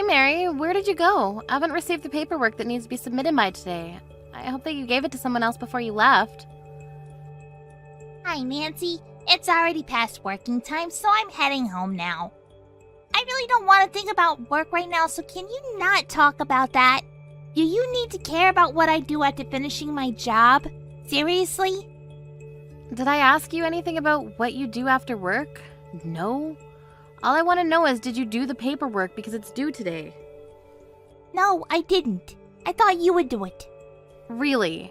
Hey Mary, where did you go? I haven't received the paperwork that needs to be submitted by today. I hope that you gave it to someone else before you left. Hi, Nancy. It's already past working time, so I'm heading home now. I really don't want to think about work right now, so can you not talk about that? Do you need to care about what I do after finishing my job? Seriously? Did I ask you anything about what you do after work? No. All I want to know is, did you do the paperwork because it's due today? No, I didn't. I thought you would do it. Really?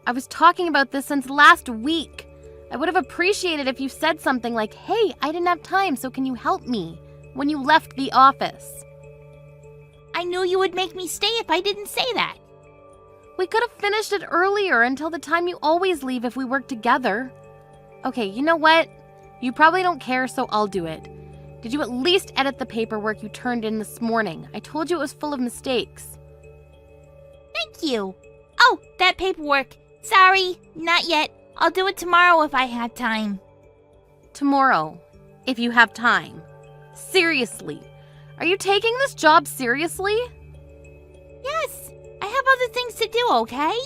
I was talking about this since last week. I would have appreciated if you said something like, hey, I didn't have time, so can you help me? When you left the office. I knew you would make me stay if I didn't say that. We could have finished it earlier until the time you always leave if we work together. Okay, you know what? You probably don't care, so I'll do it. Did you at least edit the paperwork you turned in this morning? I told you it was full of mistakes. Thank you. Oh, that paperwork. Sorry, not yet. I'll do it tomorrow if I have time. Tomorrow, if you have time. Seriously. Are you taking this job seriously? Yes, I have other things to do, okay?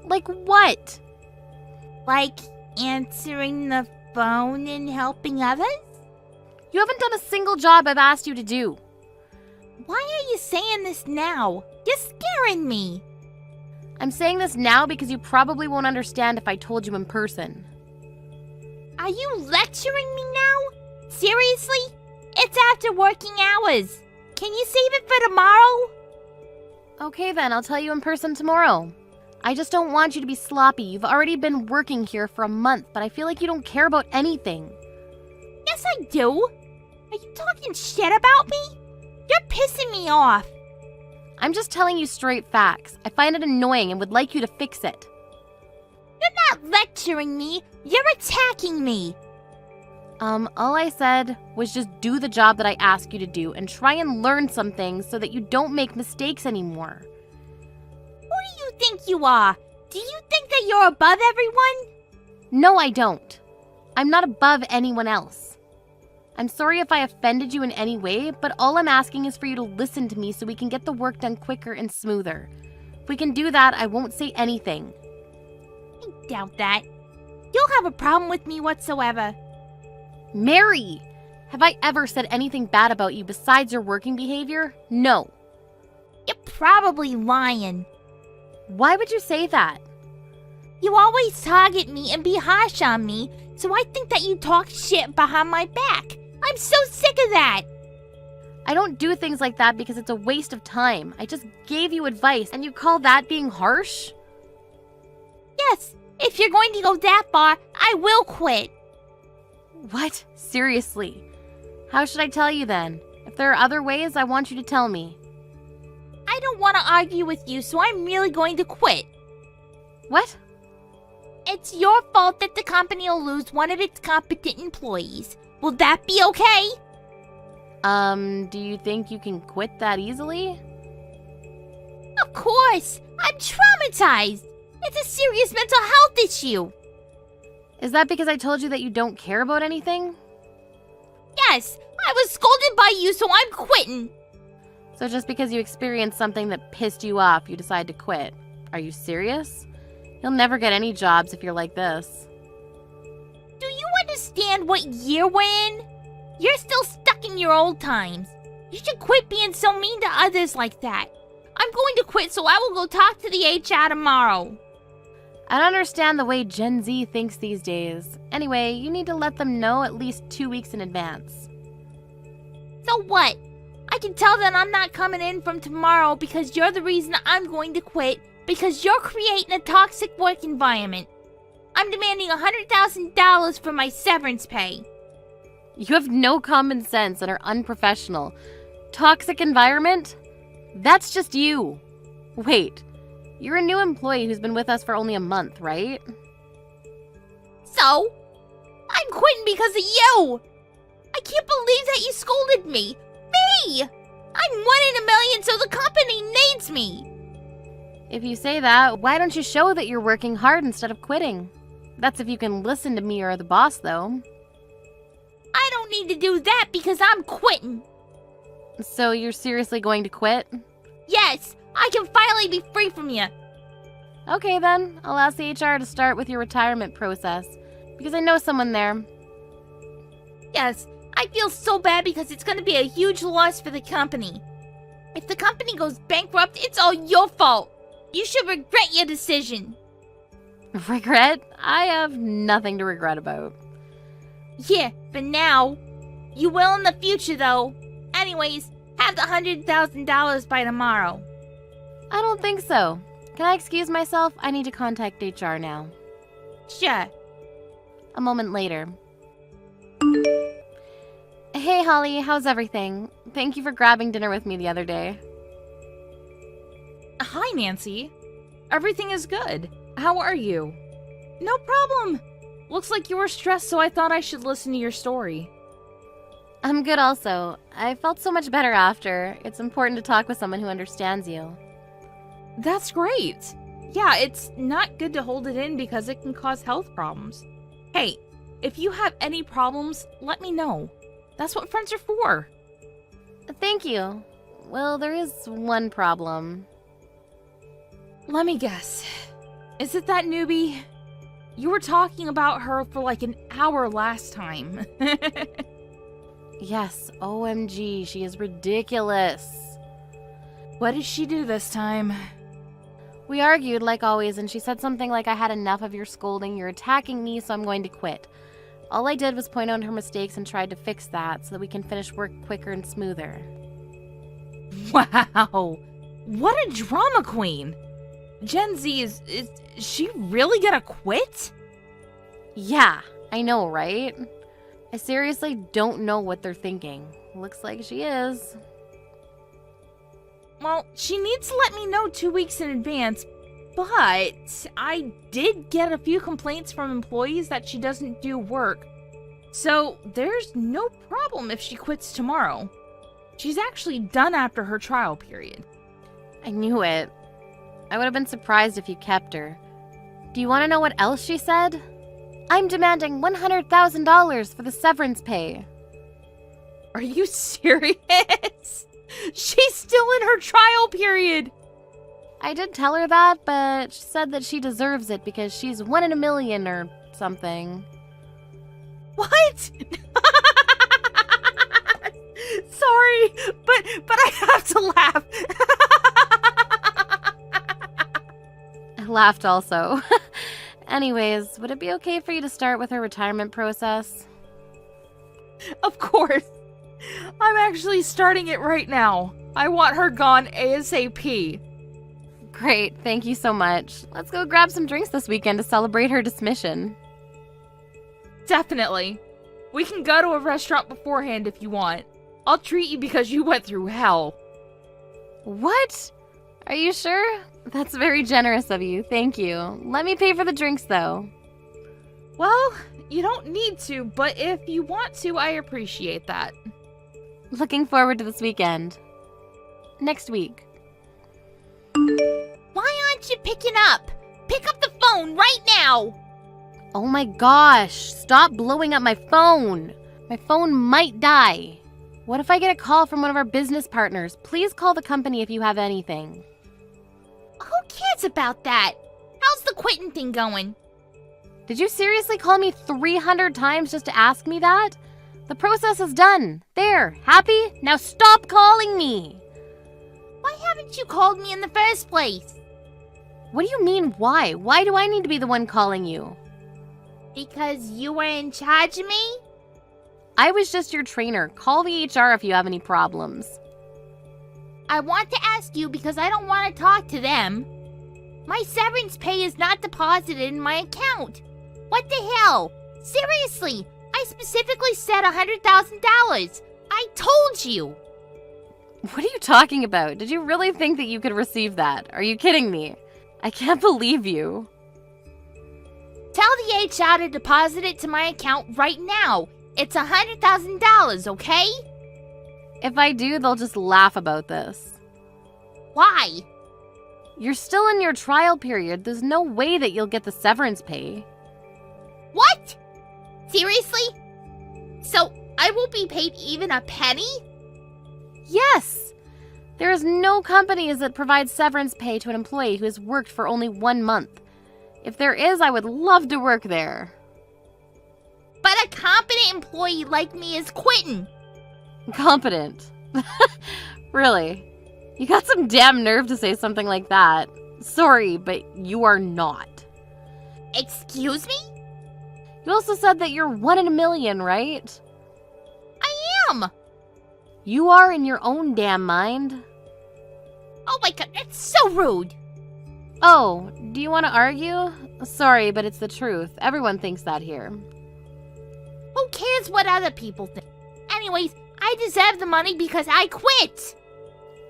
Like what? Like answering the phone and helping others? You haven't done a single job I've asked you to do. Why are you saying this now? You're scaring me. I'm saying this now because you probably won't understand if I told you in person. Are you lecturing me now? Seriously? It's after working hours. Can you save it for tomorrow? Okay then, I'll tell you in person tomorrow. I just don't want you to be sloppy. You've already been working here for a month, but I feel like you don't care about anything. Yes, I do. Are you talking shit about me? You're pissing me off. I'm just telling you straight facts. I find it annoying and would like you to fix it. You're not lecturing me. You're attacking me. All I said was just do the job that I asked you to do and try and learn some things so that you don't make mistakes anymore. Who do you think you are? Do you think that you're above everyone? No, I don't. I'm not above anyone else. I'm sorry if I offended you in any way, but all I'm asking is for you to listen to me so we can get the work done quicker and smoother. If we can do that, I won't say anything. I doubt that. You'll have a problem with me whatsoever. Mary! Have I ever said anything bad about you besides your working behavior? No. You're probably lying. Why would you say that? You always target me and be harsh on me, so I think that you talk shit behind my back. I'm so sick of that. I don't do things like that because it's a waste of time. I just gave you advice, and you call that being harsh? Yes, if you're going to go that far, I will quit. What? Seriously? How should I tell you then? If there are other ways, I want you to tell me. I don't want to argue with you, so I'm really going to quit. What? It's your fault that the company will lose one of its competent employees. Will that be okay? Do you think you can quit that easily? Of course! I'm traumatized! It's a serious mental health issue! Is that because I told you that you don't care about anything? Yes! I was scolded by you, so I'm quitting! So just because you experienced something that pissed you off, you decide to quit. Are you serious? You'll never get any jobs if you're like this. Do you understand what year we're in? You're still stuck in your old times. You should quit being so mean to others like that. I'm going to quit, so I will go talk to the HR tomorrow. I don't understand the way Gen Z thinks these days. Anyway, you need to let them know at least 2 weeks in advance. So what? I can tell them I'm not coming in from tomorrow because you're the reason I'm going to quit, because you're creating a toxic work environment. I'm demanding $100,000 for my severance pay. You have no common sense and are unprofessional. Toxic environment? That's just you. Wait, you're a new employee who's been with us for only a month, right? So? I'm quitting because of you! I can't believe that you scolded me! Me! I'm 1 in a million, so the company needs me! If you say that, why don't you show that you're working hard instead of quitting? That's if you can listen to me or the boss, though. I don't need to do that because I'm quitting. So you're seriously going to quit? Yes, I can finally be free from you. Okay then, I'll ask the HR to start with your retirement process, because I know someone there. Yes, I feel so bad because it's going to be a huge loss for the company. If the company goes bankrupt, it's all your fault. You should regret your decision. Regret? I have nothing to regret about. Yeah, for now. You will in the future, though. Anyways, have the $100,000 by tomorrow. I don't think so. Can I excuse myself? I need to contact HR now. Sure. A moment later. Hey Holly, how's everything? Thank you for grabbing dinner with me the other day. Hi, Nancy. Everything is good. How are you? No problem. Looks like you were stressed, so I thought I should listen to your story. I'm good also. I felt so much better after. It's important to talk with someone who understands you. That's great. Yeah, it's not good to hold it in because it can cause health problems. Hey, if you have any problems, let me know. That's what friends are for. Thank you. Well, there is one problem. Let me guess. Is it that newbie? You were talking about her for like an hour last time. Yes, OMG, she is ridiculous. What did she do this time? We argued like always, and she said something like, I had enough of your scolding, you're attacking me, so I'm going to quit. All I did was point out her mistakes and tried to fix that so that we can finish work quicker and smoother. Wow! What a drama queen! Gen Z is she really gonna quit? Yeah, I know, right? I seriously don't know what they're thinking. Looks like she is. Well, she needs to let me know 2 weeks in advance, but I did get a few complaints from employees that she doesn't do work. So there's no problem if she quits tomorrow. She's actually done after her trial period. I knew it. I would have been surprised if you kept her. Do you want to know what else she said? I'm demanding $100,000 for the severance pay. Are you serious? She's still in her trial period. I did tell her that, but she said that she deserves it because she's 1 in a million or something. What? Sorry, but I have to laugh. I laughed also. Anyways, would it be okay for you to start with her retirement process? Of course. I'm actually starting it right now. I want her gone ASAP. Great, thank you so much. Let's go grab some drinks this weekend to celebrate her dismission. Definitely. We can go to a restaurant beforehand if you want. I'll treat you because you went through hell. What? Are you sure? That's very generous of you, thank you. Let me pay for the drinks though. Well, you don't need to, but if you want to, I appreciate that. Looking forward to this weekend. Next week. Why aren't you picking up? Pick up the phone right now! Oh my gosh, stop blowing up my phone. My phone might die. What if I get a call from one of our business partners? Please call the company if you have anything. Who cares about that? How's the quitting thing going? Did you seriously call me 300 times just to ask me that? The process is done. There, happy? Now stop calling me. Why haven't you called me in the first place? What do you mean, why? Why do I need to be the one calling you? Because you were in charge of me? I was just your trainer. Call the HR if you have any problems. I want to ask you because I don't want to talk to them. My severance pay is not deposited in my account. What the hell? Seriously, I specifically said $100,000. I told you. What are you talking about? Did you really think that you could receive that? Are you kidding me? I can't believe you. Tell the HR to deposit it to my account right now. It's $100,000, okay? If I do, they'll just laugh about this. Why? You're still in your trial period. There's no way that you'll get the severance pay. What? Seriously? So I won't be paid even a penny? Yes! There is no companies that provide severance pay to an employee who has worked for only 1 month. If there is, I would love to work there. But a competent employee like me is quitting. Competent. Really? You got some damn nerve to say something like that. Sorry, but you are not. Excuse me? You also said that you're 1 in a million, right? I am. You are in your own damn mind. Oh my god, that's so rude. Oh, do you want to argue? Sorry, but it's the truth. Everyone thinks that here. Who cares what other people think? Anyways, I deserve the money because I quit.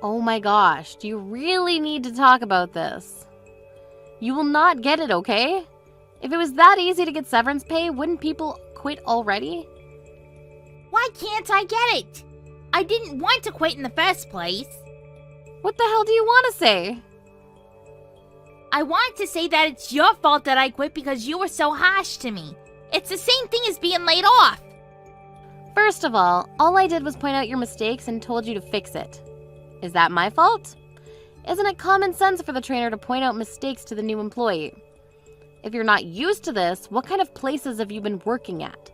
Oh my gosh, do you really need to talk about this? You will not get it, okay? If it was that easy to get severance pay, wouldn't people quit already? Why can't I get it? I didn't want to quit in the first place. What the hell do you want to say? I want to say that it's your fault that I quit because you were so harsh to me. It's the same thing as being laid off. First of all I did was point out your mistakes and told you to fix it. Is that my fault? Isn't it common sense for the trainer to point out mistakes to the new employee? If you're not used to this, what kind of places have you been working at?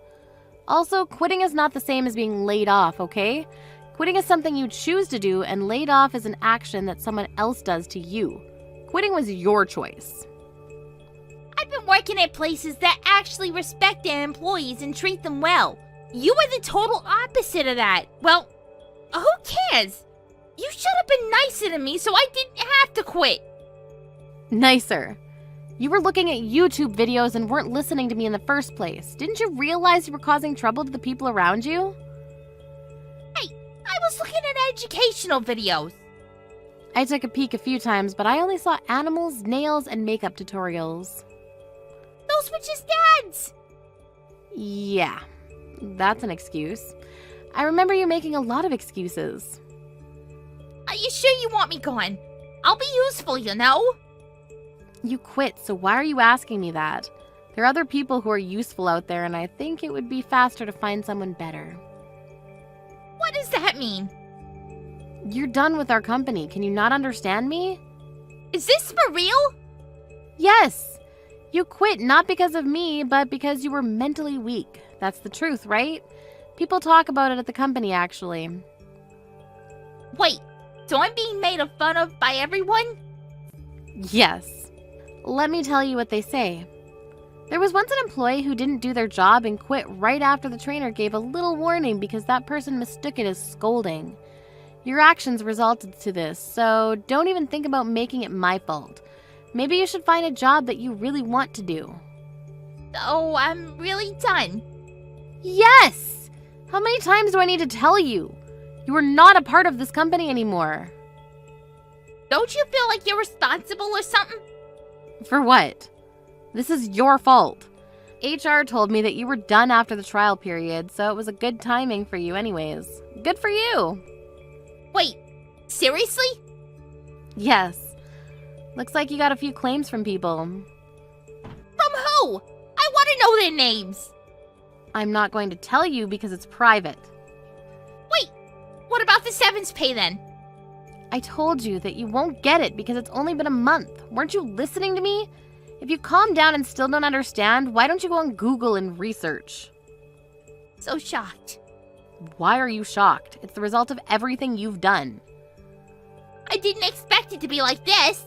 Also, quitting is not the same as being laid off, okay? Quitting is something you choose to do, and laid off is an action that someone else does to you. Quitting was your choice. I've been working at places that actually respect their employees and treat them well. You were the total opposite of that. Well, who cares? You should have been nicer to me so I didn't have to quit. Nicer. You were looking at YouTube videos and weren't listening to me in the first place. Didn't you realize you were causing trouble to the people around you? Hey, I was looking at educational videos. I took a peek a few times, but I only saw animals, nails, and makeup tutorials. Those were just ads. Yeah, that's an excuse. I remember you making a lot of excuses. Are you sure you want me gone? I'll be useful, you know? You quit, so why are you asking me that? There are other people who are useful out there, and I think it would be faster to find someone better. What does that mean? You're done with our company. Can you not understand me? Is this for real? Yes. You quit not because of me, but because you were mentally weak. That's the truth, right? People talk about it at the company, actually. Wait, so I'm being made fun of by everyone? Yes. Let me tell you what they say. There was once an employee who didn't do their job and quit right after the trainer gave a little warning because that person mistook it as scolding. Your actions resulted to this, so don't even think about making it my fault. Maybe you should find a job that you really want to do. So I'm really done. Yes! How many times do I need to tell you? You are not a part of this company anymore. Don't you feel like you're responsible or something? For what? This is your fault. HR told me that you were done after the trial period, so it was a good timing for you anyways. Good for you. Wait, seriously? Yes. Looks like you got a few claims from people. From who? I want to know their names. I'm not going to tell you because it's private. Wait, what about the severance pay then? I told you that you won't get it because it's only been a month. Weren't you listening to me? If you calm down and still don't understand, why don't you go on Google and research? So shocked. Why are you shocked? It's the result of everything you've done. I didn't expect it to be like this.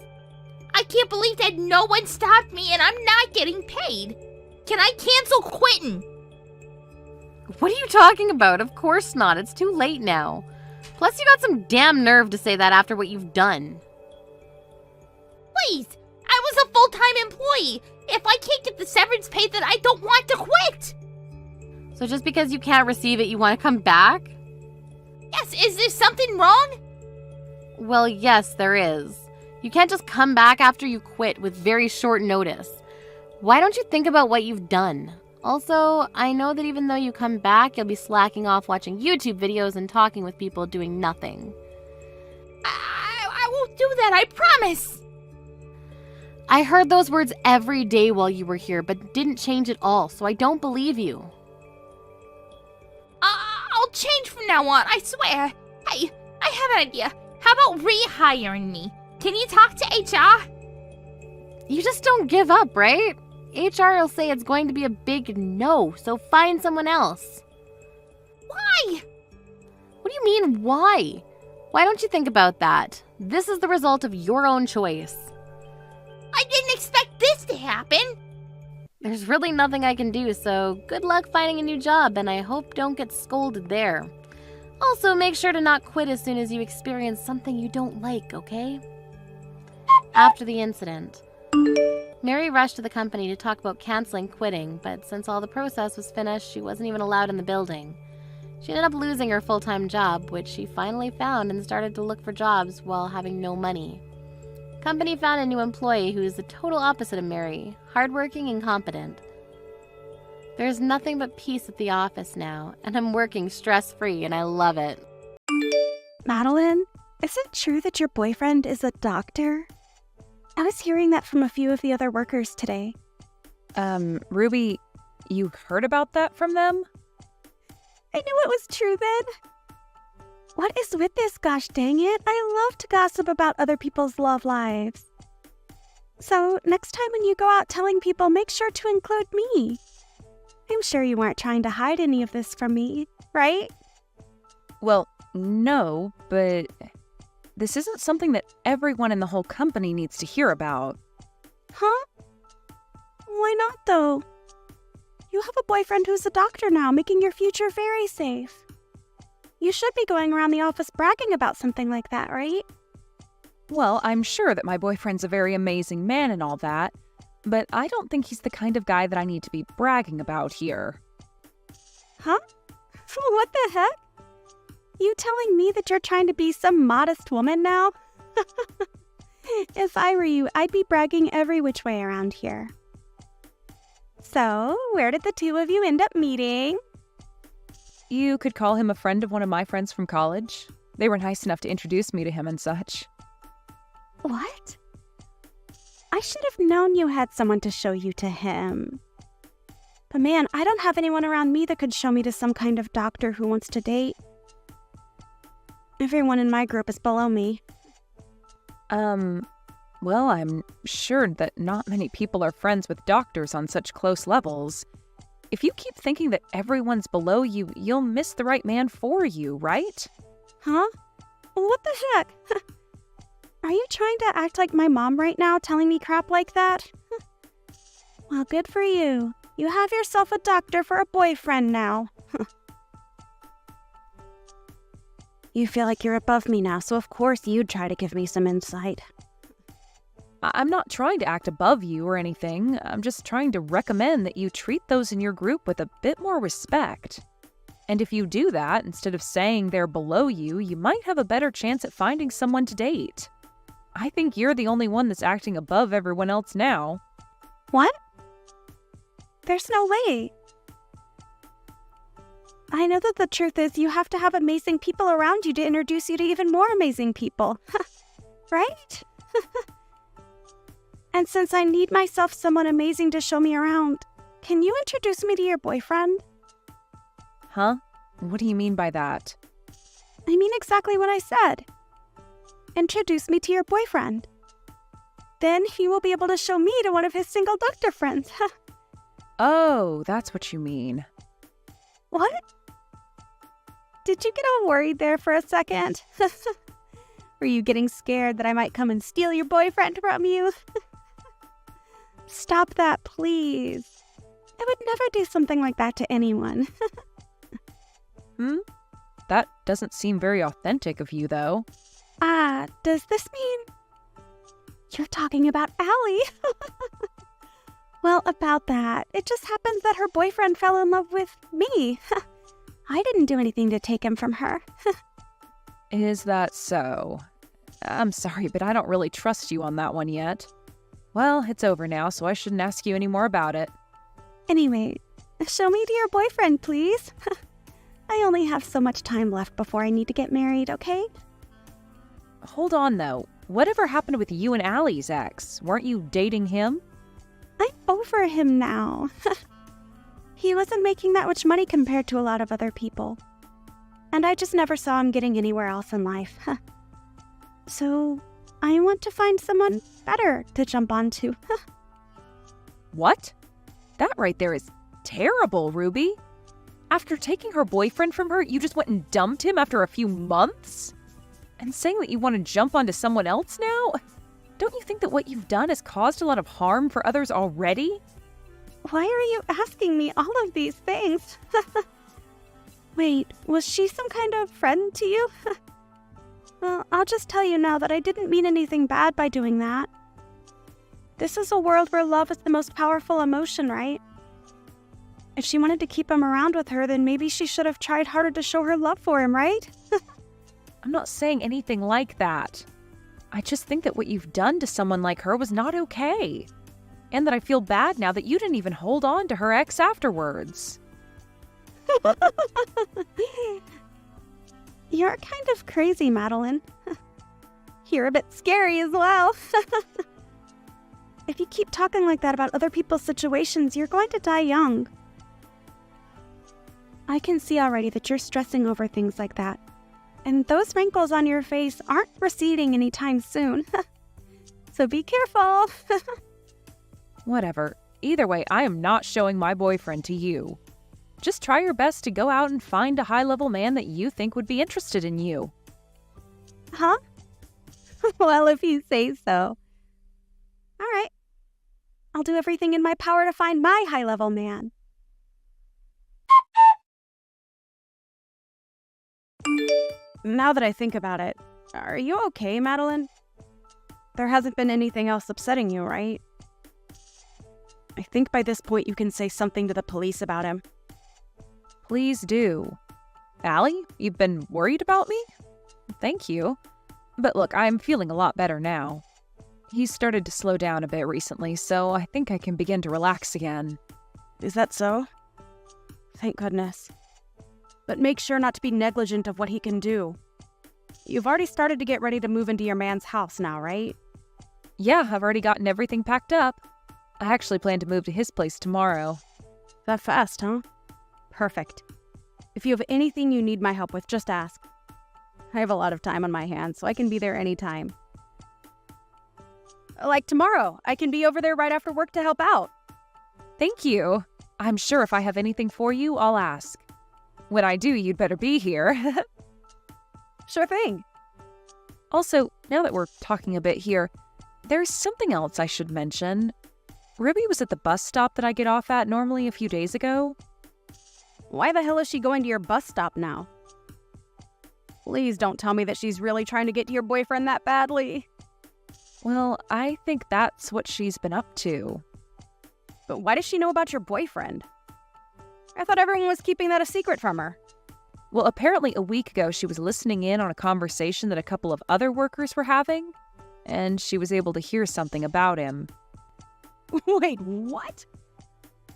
I can't believe that no one stopped me and I'm not getting paid. Can I cancel quitting? What are you talking about? Of course not. It's too late now. Plus, you got some damn nerve to say that after what you've done. Please, I was a full-time employee. If I can't get the severance pay, then I don't want to quit. So just because you can't receive it, you want to come back? Yes, is there something wrong? Well, yes, there is. You can't just come back after you quit with very short notice. Why don't you think about what you've done? Also, I know that even though you come back, you'll be slacking off watching YouTube videos and talking with people doing nothing. I won't do that, I promise. I heard those words every day while you were here, but didn't change at all, so I don't believe you. I'll change from now on, I swear. Hey, I I have an idea. How about rehiring me? Can you talk to HR? You just don't give up, right? HR will say it's going to be a big no, so find someone else. Why? What do you mean, why? Why don't you think about that? This is the result of your own choice. I didn't expect this to happen. There's really nothing I can do, so good luck finding a new job, and I hope don't get scolded there. Also, make sure to not quit as soon as you experience something you don't like, okay? After the incident, Mary rushed to the company to talk about canceling quitting, but since all the process was finished, she wasn't even allowed in the building. She ended up losing her full-time job, which she finally found and started to look for jobs while having no money. Company found a new employee who is the total opposite of Mary, hardworking and competent. There's nothing but peace at the office now, and I'm working stress-free, and I love it. Madeline, is it true that your boyfriend is a doctor? I was hearing that from a few of the other workers today. Ruby, you heard about that from them? I knew it was true then. What is with this, gosh dang it? I love to gossip about other people's love lives. So, next time when you go out telling people, make sure to include me. I'm sure you weren't trying to hide any of this from me, right? Well, no, but this isn't something that everyone in the whole company needs to hear about. Huh? Why not, though? You have a boyfriend who's a doctor now, making your future very safe. You should be going around the office bragging about something like that, right? Well, I'm sure that my boyfriend's a very amazing man and all that, but I don't think he's the kind of guy that I need to be bragging about here. Huh? What the heck? You telling me that you're trying to be some modest woman now? If I were you, I'd be bragging every which way around here. So, where did the two of you end up meeting? You could call him a friend of one of my friends from college. They were nice enough to introduce me to him and such. What? I should have known you had someone to show you to him. But man, I don't have anyone around me that could show me to some kind of doctor who wants to date. Everyone in my group is below me. Well, I'm sure that not many people are friends with doctors on such close levels. If you keep thinking that everyone's below you, you'll miss the right man for you, right? Huh? What the heck? Are you trying to act like my mom right now, telling me crap like that? Well, good for you. You have yourself a doctor for a boyfriend now. You feel like you're above me now, so of course you'd try to give me some insight. I'm not trying to act above you or anything. I'm just trying to recommend that you treat those in your group with a bit more respect. And if you do that, instead of saying they're below you, you might have a better chance at finding someone to date. I think you're the only one that's acting above everyone else now. What? There's no way. I know that the truth is you have to have amazing people around you to introduce you to even more amazing people. Right? And since I need myself someone amazing to show me around, can you introduce me to your boyfriend? Huh? What do you mean by that? I mean exactly what I said. Introduce me to your boyfriend. Then he will be able to show me to one of his single doctor friends. Oh, that's what you mean. What? Did you get all worried there for a second? Were you getting scared that I might come and steal your boyfriend from you? Stop that, please. I would never do something like that to anyone. That doesn't seem very authentic of you, though. Does this mean you're talking about Allie? Well, about that, it just happens that her boyfriend fell in love with me. I didn't do anything to take him from her. Is that so? I'm sorry, but I don't really trust you on that one yet. Well, it's over now, so I shouldn't ask you any more about it. Anyway, show me to your boyfriend, please. I only have so much time left before I need to get married, okay? Hold on, though. Whatever happened with you and Allie's ex? Weren't you dating him? I'm over him now. He wasn't making that much money compared to a lot of other people. And I just never saw him getting anywhere else in life. So, I want to find someone better to jump onto. What? That right there is terrible, Ruby. After taking her boyfriend from her, you just went and dumped him after a few months? And saying that you want to jump onto someone else now? Don't you think that what you've done has caused a lot of harm for others already? Why are you asking me all of these things? Wait, was she some kind of friend to you? Well, I'll just tell you now that I didn't mean anything bad by doing that. This is a world where love is the most powerful emotion, right? If she wanted to keep him around with her, then maybe she should have tried harder to show her love for him, right? I'm not saying anything like that. I just think that what you've done to someone like her was not okay. And that I feel bad now that you didn't even hold on to her ex afterwards. You're kind of crazy, Madeline. You're a bit scary as well. If you keep talking like that about other people's situations, you're going to die young. I can see already that you're stressing over things like that. And those wrinkles on your face aren't receding anytime soon. So be careful. Whatever. Either way, I am not showing my boyfriend to you. Just try your best to go out and find a high-level man that you think would be interested in you. Huh? Well, if you say so. All right. I'll do everything in my power to find my high-level man. Now that I think about it, are you okay, Madeline? There hasn't been anything else upsetting you, right? I think by this point you can say something to the police about him. Please do. Allie, you've been worried about me? Thank you. But look, I'm feeling a lot better now. He's started to slow down a bit recently, so I think I can begin to relax again. Is that so? Thank goodness. But make sure not to be negligent of what he can do. You've already started to get ready to move into your man's house now, right? Yeah, I've already gotten everything packed up. I actually plan to move to his place tomorrow. That fast, huh? Perfect. If you have anything you need my help with, just ask. I have a lot of time on my hands, so I can be there anytime. Like tomorrow, I can be over there right after work to help out. Thank you. I'm sure if I have anything for you, I'll ask. When I do, you'd better be here. Sure thing. Also, now that we're talking a bit here, there's something else I should mention. Ruby was at the bus stop that I get off at normally a few days ago. Why the hell is she going to your bus stop now? Please don't tell me that she's really trying to get to your boyfriend that badly. Well, I think that's what she's been up to. But why does she know about your boyfriend? I thought everyone was keeping that a secret from her. Well, apparently a week ago she was listening in on a conversation that a couple of other workers were having, and she was able to hear something about him. Wait, what?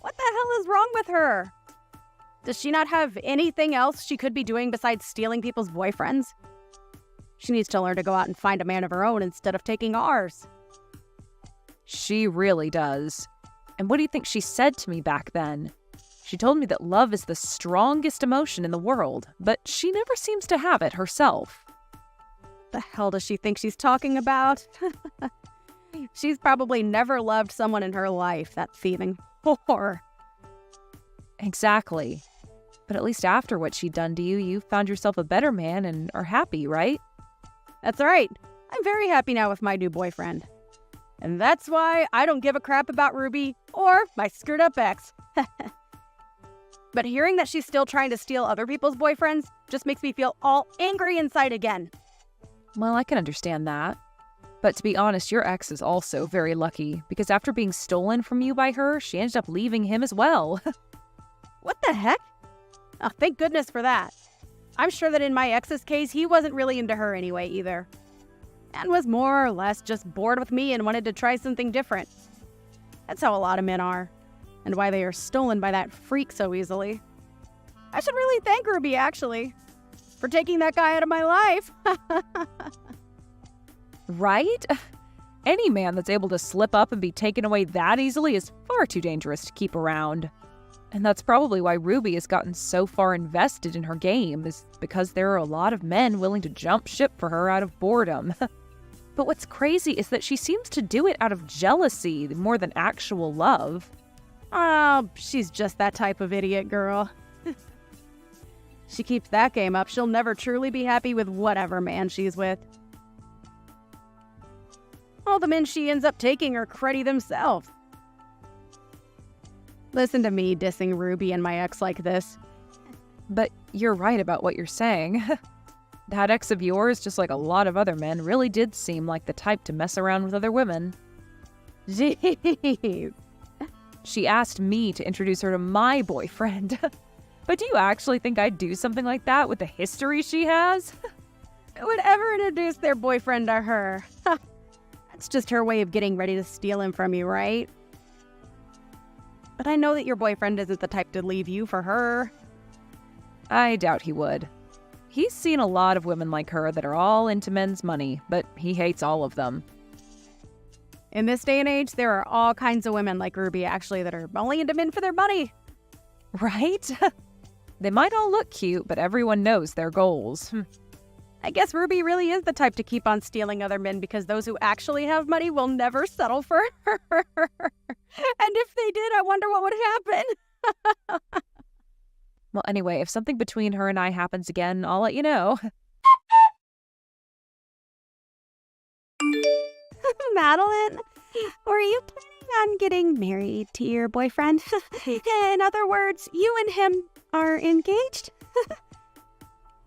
What the hell is wrong with her? Does she not have anything else she could be doing besides stealing people's boyfriends? She needs to learn to go out and find a man of her own instead of taking ours. She really does. And what do you think she said to me back then? She told me that love is the strongest emotion in the world, but she never seems to have it herself. The hell does she think she's talking about? She's probably never loved someone in her life, that thieving whore. Exactly. But at least after what she'd done to you, you found yourself a better man and are happy, right? That's right. I'm very happy now with my new boyfriend. And that's why I don't give a crap about Ruby or my screwed-up ex. But hearing that she's still trying to steal other people's boyfriends just makes me feel all angry inside again. Well, I can understand that. But to be honest, your ex is also very lucky, because after being stolen from you by her, she ended up leaving him as well. What the heck? Oh, thank goodness for that. I'm sure that in my ex's case, he wasn't really into her anyway either. And was more or less just bored with me and wanted to try something different. That's how a lot of men are. And why they are stolen by that freak so easily. I should really thank Ruby, actually, for taking that guy out of my life. Right? Any man that's able to slip up and be taken away that easily is far too dangerous to keep around. And that's probably why Ruby has gotten so far invested in her game, is because there are a lot of men willing to jump ship for her out of boredom. But what's crazy is that she seems to do it out of jealousy more than actual love. Oh, she's just that type of idiot girl. She keeps that game up, she'll never truly be happy with whatever man she's with. All the men she ends up taking are cruddy themselves. Listen to me dissing Ruby and my ex like this. But you're right about what you're saying. That ex of yours, just like a lot of other men, really did seem like the type to mess around with other women. Jeez. She asked me to introduce her to my boyfriend. But do you actually think I'd do something like that with the history she has? Would ever introduce their boyfriend to her. That's just her way of getting ready to steal him from you, right? But I know that your boyfriend isn't the type to leave you for her. I doubt he would. He's seen a lot of women like her that are all into men's money, but he hates all of them. In this day and age, there are all kinds of women like Ruby, actually, that are only into men for their money. Right? They might all look cute, but everyone knows their goals. I guess Ruby really is the type to keep on stealing other men because those who actually have money will never settle for her. And if they did, I wonder what would happen. Well, anyway, if something between her and I happens again, I'll let you know. Madeline, were you planning on getting married to your boyfriend? In other words, you and him are engaged?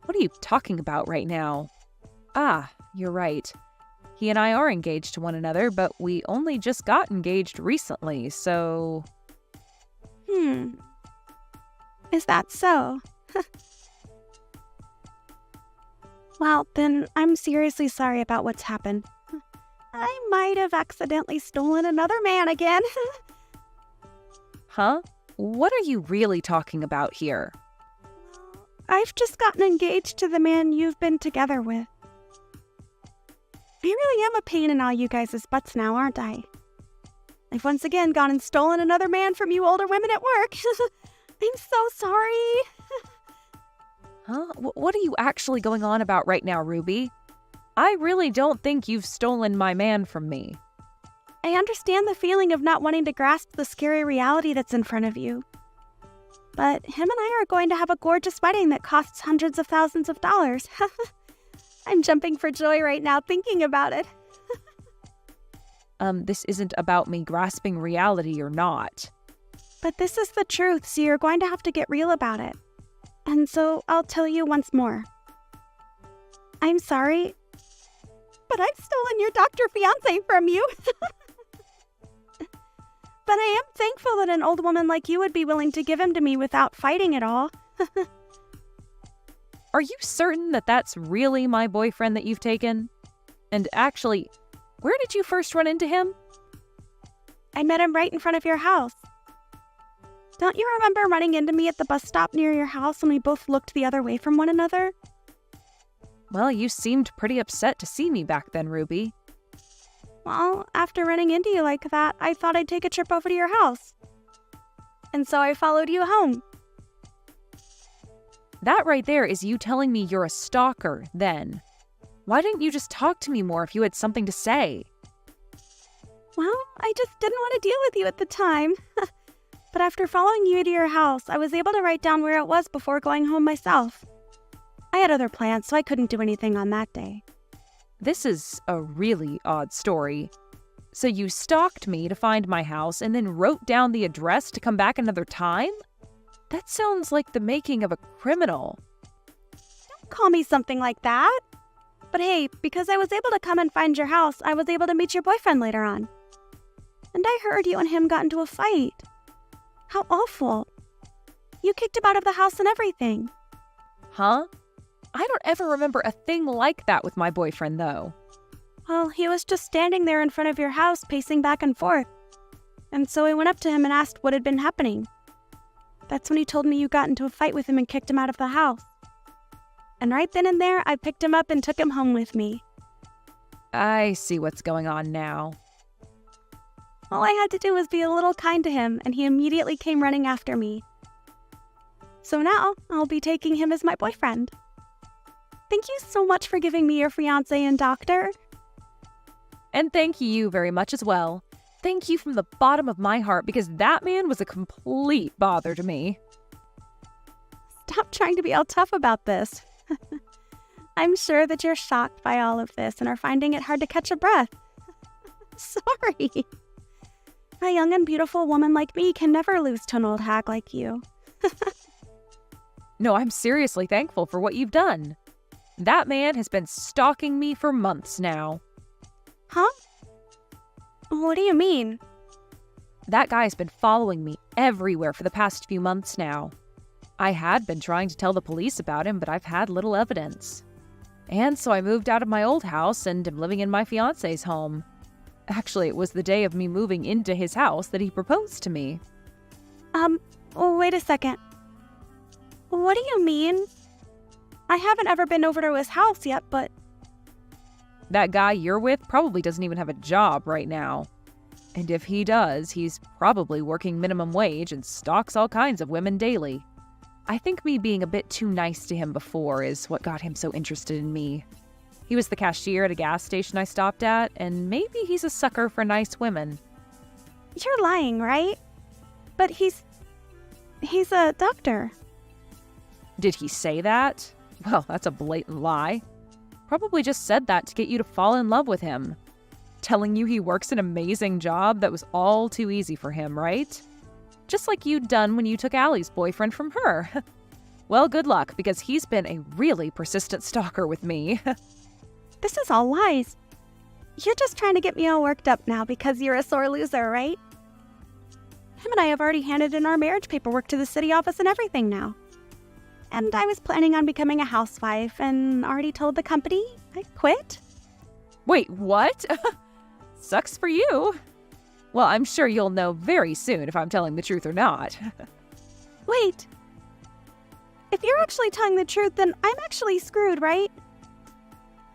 What are you talking about right now? Ah, you're right. He and I are engaged to one another, but we only just got engaged recently, so... Is that so? Well, then I'm seriously sorry about what's happened. I might have accidentally stolen another man again. Huh? What are you really talking about here? I've just gotten engaged to the man you've been together with. I really am a pain in all you guys' butts now, aren't I? I've once again gone and stolen another man from you older women at work. I'm so sorry. Huh? What are you actually going on about right now, Ruby? I really don't think you've stolen my man from me. I understand the feeling of not wanting to grasp the scary reality that's in front of you. But him and I are going to have a gorgeous wedding that costs hundreds of thousands of dollars. I'm jumping for joy right now thinking about it. This isn't about me grasping reality or not. But this is the truth, so you're going to have to get real about it. And so I'll tell you once more. I'm sorry, but I've stolen your doctor fiancé from you. But I am thankful that an old woman like you would be willing to give him to me without fighting at all. Are you certain that that's really my boyfriend that you've taken? And actually, where did you first run into him? I met him right in front of your house. Don't you remember running into me at the bus stop near your house when we both looked the other way from one another? Well, you seemed pretty upset to see me back then, Ruby. Well, after running into you like that, I thought I'd take a trip over to your house. And so I followed you home. That right there is you telling me you're a stalker, then. Why didn't you just talk to me more if you had something to say? Well, I just didn't want to deal with you at the time. But after following you to your house, I was able to write down where it was before going home myself. I had other plans, so I couldn't do anything on that day. This is a really odd story. So you stalked me to find my house and then wrote down the address to come back another time? That sounds like the making of a criminal. Don't call me something like that. But hey, because I was able to come and find your house, I was able to meet your boyfriend later on. And I heard you and him got into a fight. How awful. You kicked him out of the house and everything. Huh? I don't ever remember a thing like that with my boyfriend, though. Well, he was just standing there in front of your house, pacing back and forth. And so I went up to him and asked what had been happening. That's when he told me you got into a fight with him and kicked him out of the house. And right then and there, I picked him up and took him home with me. I see what's going on now. All I had to do was be a little kind to him, and he immediately came running after me. So now I'll be taking him as my boyfriend. Thank you so much for giving me your fiancé and doctor. And thank you very much as well. Thank you from the bottom of my heart because that man was a complete bother to me. Stop trying to be all tough about this. I'm sure that you're shocked by all of this and are finding it hard to catch a breath. Sorry. A young and beautiful woman like me can never lose to an old hag like you. No, I'm seriously thankful for what you've done. That man has been stalking me for months now. Huh? What do you mean? That guy's been following me everywhere for the past few months now. I had been trying to tell the police about him, but I've had little evidence. And so I moved out of my old house and am living in my fiancé's home. Actually, it was the day of me moving into his house that he proposed to me. Wait a second. What do you mean? I haven't ever been over to his house yet, but... That guy you're with probably doesn't even have a job right now. And if he does, he's probably working minimum wage and stalks all kinds of women daily. I think me being a bit too nice to him before is what got him so interested in me. He was the cashier at a gas station I stopped at, and maybe he's a sucker for nice women. You're lying, right? But he's a doctor. Did he say that? Well, that's a blatant lie. Probably just said that to get you to fall in love with him. Telling you he works an amazing job that was all too easy for him, right? Just like you'd done when you took Allie's boyfriend from her. Well, good luck, because he's been a really persistent stalker with me. This is all lies. You're just trying to get me all worked up now because you're a sore loser, right? Him and I have already handed in our marriage paperwork to the city office and everything now. And I was planning on becoming a housewife and already told the company I quit. Wait, what? Sucks for you. Well, I'm sure you'll know very soon if I'm telling the truth or not. Wait. If you're actually telling the truth, then I'm actually screwed, right?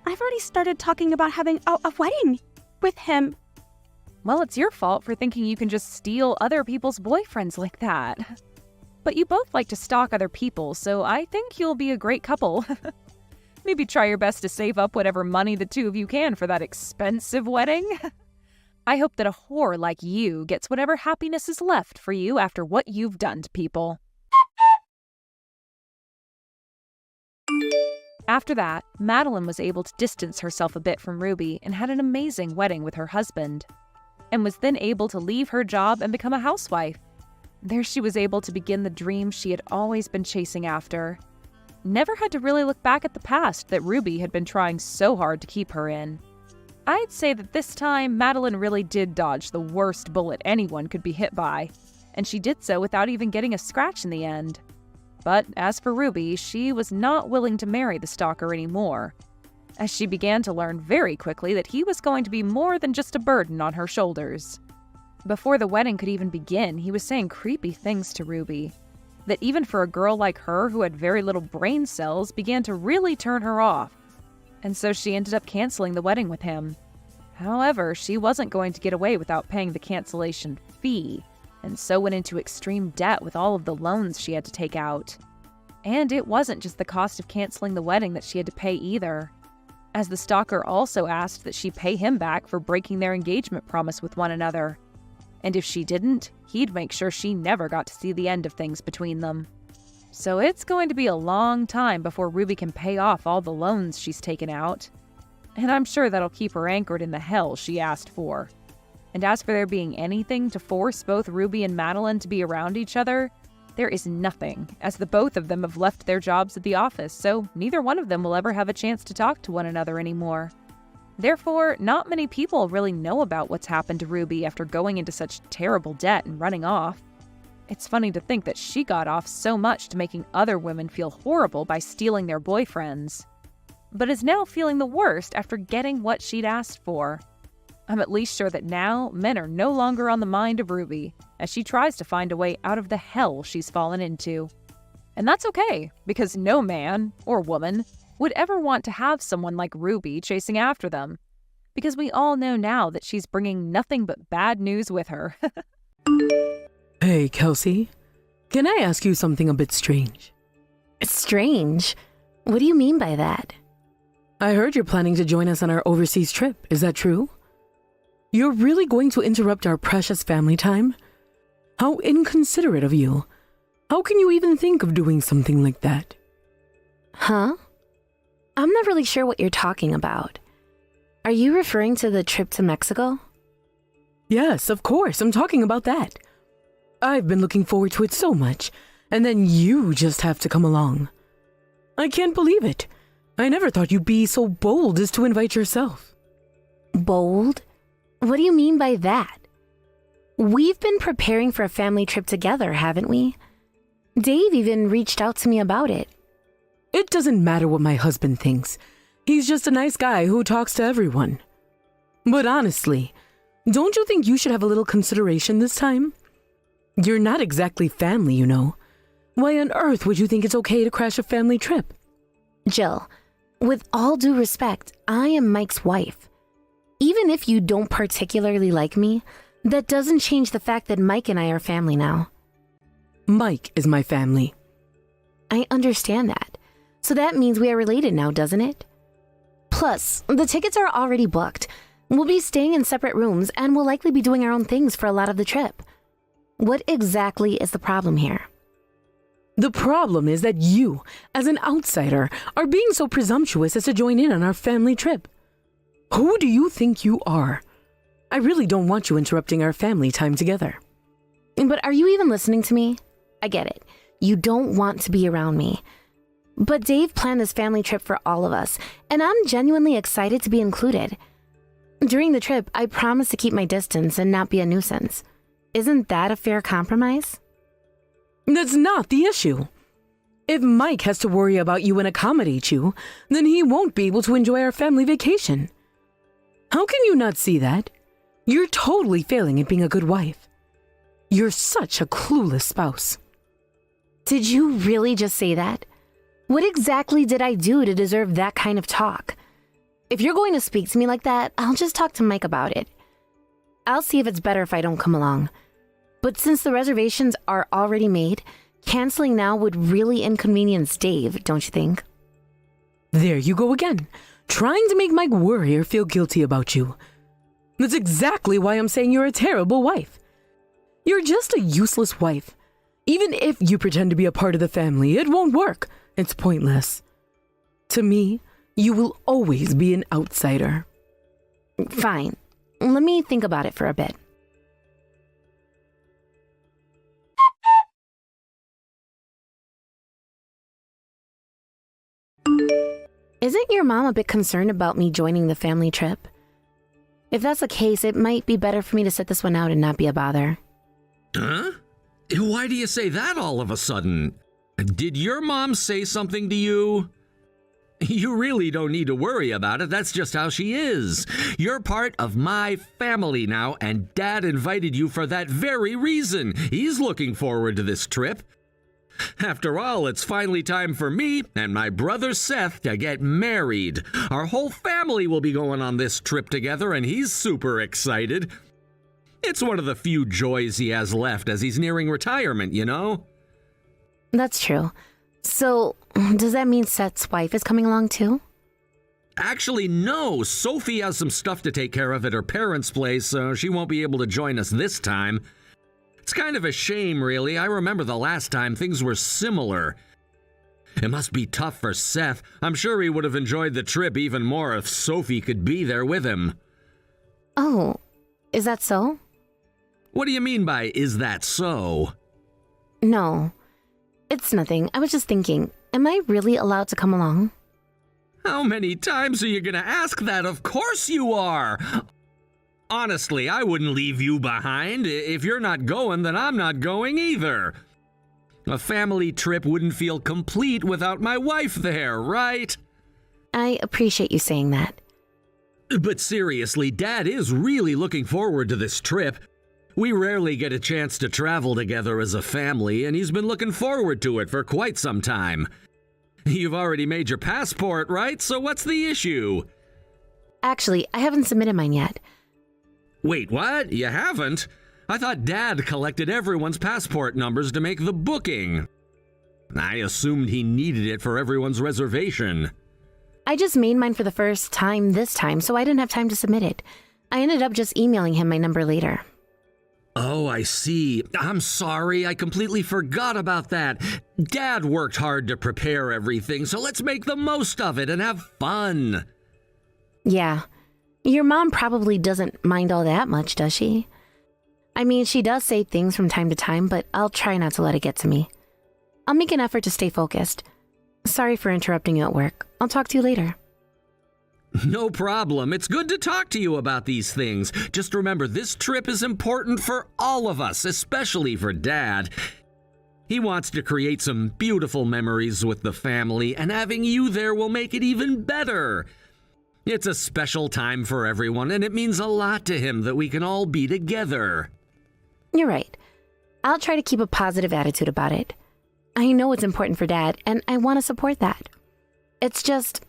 I've already started talking about having a wedding with him. Well, it's your fault for thinking you can just steal other people's boyfriends like that. But you both like to stalk other people, so I think you'll be a great couple. Maybe try your best to save up whatever money the two of you can for that expensive wedding. I hope that a whore like you gets whatever happiness is left for you after what you've done to people. After that, Madeline was able to distance herself a bit from Ruby and had an amazing wedding with her husband, and was then able to leave her job and become a housewife. There she was able to begin the dream she had always been chasing after. Never had to really look back at the past that Ruby had been trying so hard to keep her in. I'd say that this time, Madeline really did dodge the worst bullet anyone could be hit by, and she did so without even getting a scratch in the end. But as for Ruby, she was not willing to marry the stalker anymore, as she began to learn very quickly that he was going to be more than just a burden on her shoulders. Before the wedding could even begin, he was saying creepy things to Ruby, that even for a girl like her who had very little brain cells began to really turn her off, and so she ended up canceling the wedding with him. However, she wasn't going to get away without paying the cancellation fee, and so went into extreme debt with all of the loans she had to take out. And it wasn't just the cost of canceling the wedding that she had to pay either, as the stalker also asked that she pay him back for breaking their engagement promise with one another. And if she didn't, he'd make sure she never got to see the end of things between them. So it's going to be a long time before Ruby can pay off all the loans she's taken out. And I'm sure that'll keep her anchored in the hell she asked for. And as for there being anything to force both Ruby and Madeline to be around each other, there is nothing, as the both of them have left their jobs at the office, so neither one of them will ever have a chance to talk to one another anymore. Therefore, not many people really know about what's happened to Ruby after going into such terrible debt and running off. It's funny to think that she got off so much to making other women feel horrible by stealing their boyfriends, but is now feeling the worst after getting what she'd asked for. I'm at least sure that now men are no longer on the mind of Ruby, as she tries to find a way out of the hell she's fallen into. And that's okay, because no man, or woman, would ever want to have someone like Ruby chasing after them, because we all know now that she's bringing nothing but bad news with her. Hey, Kelsey. Can I ask you something a bit strange? Strange? What do you mean by that? I heard you're planning to join us on our overseas trip. Is that true? You're really going to interrupt our precious family time? How inconsiderate of you. How can you even think of doing something like that? Huh? I'm not really sure what you're talking about. Are you referring to the trip to Mexico? Yes, of course, I'm talking about that. I've been looking forward to it so much, and then you just have to come along. I can't believe it. I never thought you'd be so bold as to invite yourself. Bold? What do you mean by that? We've been preparing for a family trip together, haven't we? Dave even reached out to me about it. It doesn't matter what my husband thinks. He's just a nice guy who talks to everyone. But honestly, don't you think you should have a little consideration this time? You're not exactly family, you know. Why on earth would you think it's okay to crash a family trip? Jill, with all due respect, I am Mike's wife. Even if you don't particularly like me, that doesn't change the fact that Mike and I are family now. Mike is my family. I understand that. So that means we are related now, doesn't it? Plus, the tickets are already booked. We'll be staying in separate rooms and we'll likely be doing our own things for a lot of the trip. What exactly is the problem here? The problem is that you, as an outsider, are being so presumptuous as to join in on our family trip. Who do you think you are? I really don't want you interrupting our family time together. But are you even listening to me? I get it. You don't want to be around me. But Dave planned this family trip for all of us, and I'm genuinely excited to be included. During the trip, I promised to keep my distance and not be a nuisance. Isn't that a fair compromise? That's not the issue. If Mike has to worry about you and accommodate you, then he won't be able to enjoy our family vacation. How can you not see that? You're totally failing at being a good wife. You're such a clueless spouse. Did you really just say that? What exactly did I do to deserve that kind of talk? If you're going to speak to me like that, I'll just talk to Mike about it. I'll see if it's better if I don't come along. But since the reservations are already made, canceling now would really inconvenience Dave, don't you think? There you go again, trying to make Mike worry or feel guilty about you. That's exactly why I'm saying you're a terrible wife. You're just a useless wife. Even if you pretend to be a part of the family, it won't work. It's pointless. To me, you will always be an outsider. Fine. Let me think about it for a bit. Isn't your mom a bit concerned about me joining the family trip? If that's the case, it might be better for me to sit this one out and not be a bother. Huh? Why do you say that all of a sudden? Did your mom say something to you? You really don't need to worry about it. That's just how she is. You're part of my family now, and Dad invited you for that very reason. He's looking forward to this trip. After all, it's finally time for me and my brother Seth to get married. Our whole family will be going on this trip together, and he's super excited. It's one of the few joys he has left as he's nearing retirement, you know? That's true. So, does that mean Seth's wife is coming along too? Actually, no. Sophie has some stuff to take care of at her parents' place, so she won't be able to join us this time. It's kind of a shame, really. I remember the last time things were similar. It must be tough for Seth. I'm sure he would have enjoyed the trip even more if Sophie could be there with him. Oh, is that so? What do you mean by, is that so? No, it's nothing. I was just thinking, am I really allowed to come along? How many times are you gonna ask that? Of course you are! Honestly, I wouldn't leave you behind. If you're not going, then I'm not going either. A family trip wouldn't feel complete without my wife there, right? I appreciate you saying that. But seriously, Dad is really looking forward to this trip. We rarely get a chance to travel together as a family, and he's been looking forward to it for quite some time. You've already made your passport, right? So what's the issue? Actually, I haven't submitted mine yet. Wait, what? You haven't? I thought Dad collected everyone's passport numbers to make the booking. I assumed he needed it for everyone's reservation. I just made mine for the first time this time, so I didn't have time to submit it. I ended up just emailing him my number later. Oh, I see. I'm sorry, I completely forgot about that. Dad worked hard to prepare everything, so let's make the most of it and have fun. Yeah. Your mom probably doesn't mind all that much, does she? I mean, she does say things from time to time, but I'll try not to let it get to me. I'll make an effort to stay focused. Sorry for interrupting you at work. I'll talk to you later. No problem. It's good to talk to you about these things. Just remember, this trip is important for all of us, especially for Dad. He wants to create some beautiful memories with the family, and having you there will make it even better. It's a special time for everyone, and it means a lot to him that we can all be together. You're right. I'll try to keep a positive attitude about it. I know it's important for Dad, and I want to support that. It's just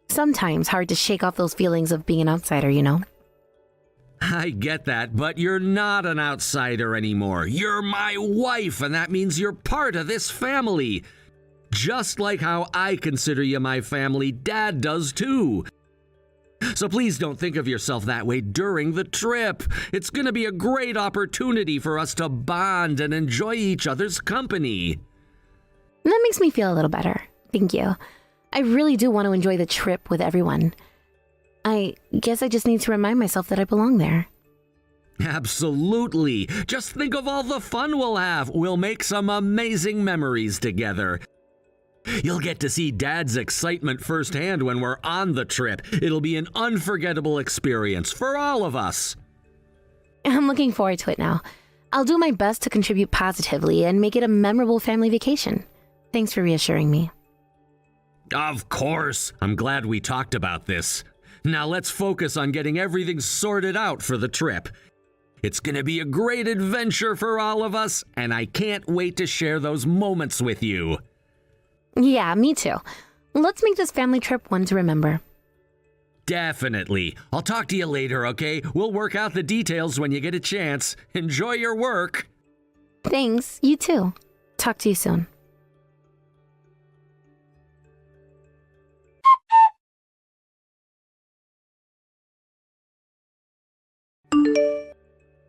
sometimes hard to shake off those feelings of being an outsider, you know? I get that, but you're not an outsider anymore. You're my wife, and that means you're part of this family. Just like how I consider you my family, Dad does too. So please don't think of yourself that way during the trip. It's going to be a great opportunity for us to bond and enjoy each other's company. That makes me feel a little better. Thank you. I really do want to enjoy the trip with everyone. I guess I just need to remind myself that I belong there. Absolutely. Just think of all the fun we'll have. We'll make some amazing memories together. You'll get to see Dad's excitement firsthand when we're on the trip. It'll be an unforgettable experience for all of us. I'm looking forward to it now. I'll do my best to contribute positively and make it a memorable family vacation. Thanks for reassuring me. Of course. I'm glad we talked about this. Now let's focus on getting everything sorted out for the trip. It's going to be a great adventure for all of us, and I can't wait to share those moments with you. Yeah, me too. Let's make this family trip one to remember. Definitely. I'll talk to you later, okay? We'll work out the details when you get a chance. Enjoy your work. Thanks, you too. Talk to you soon.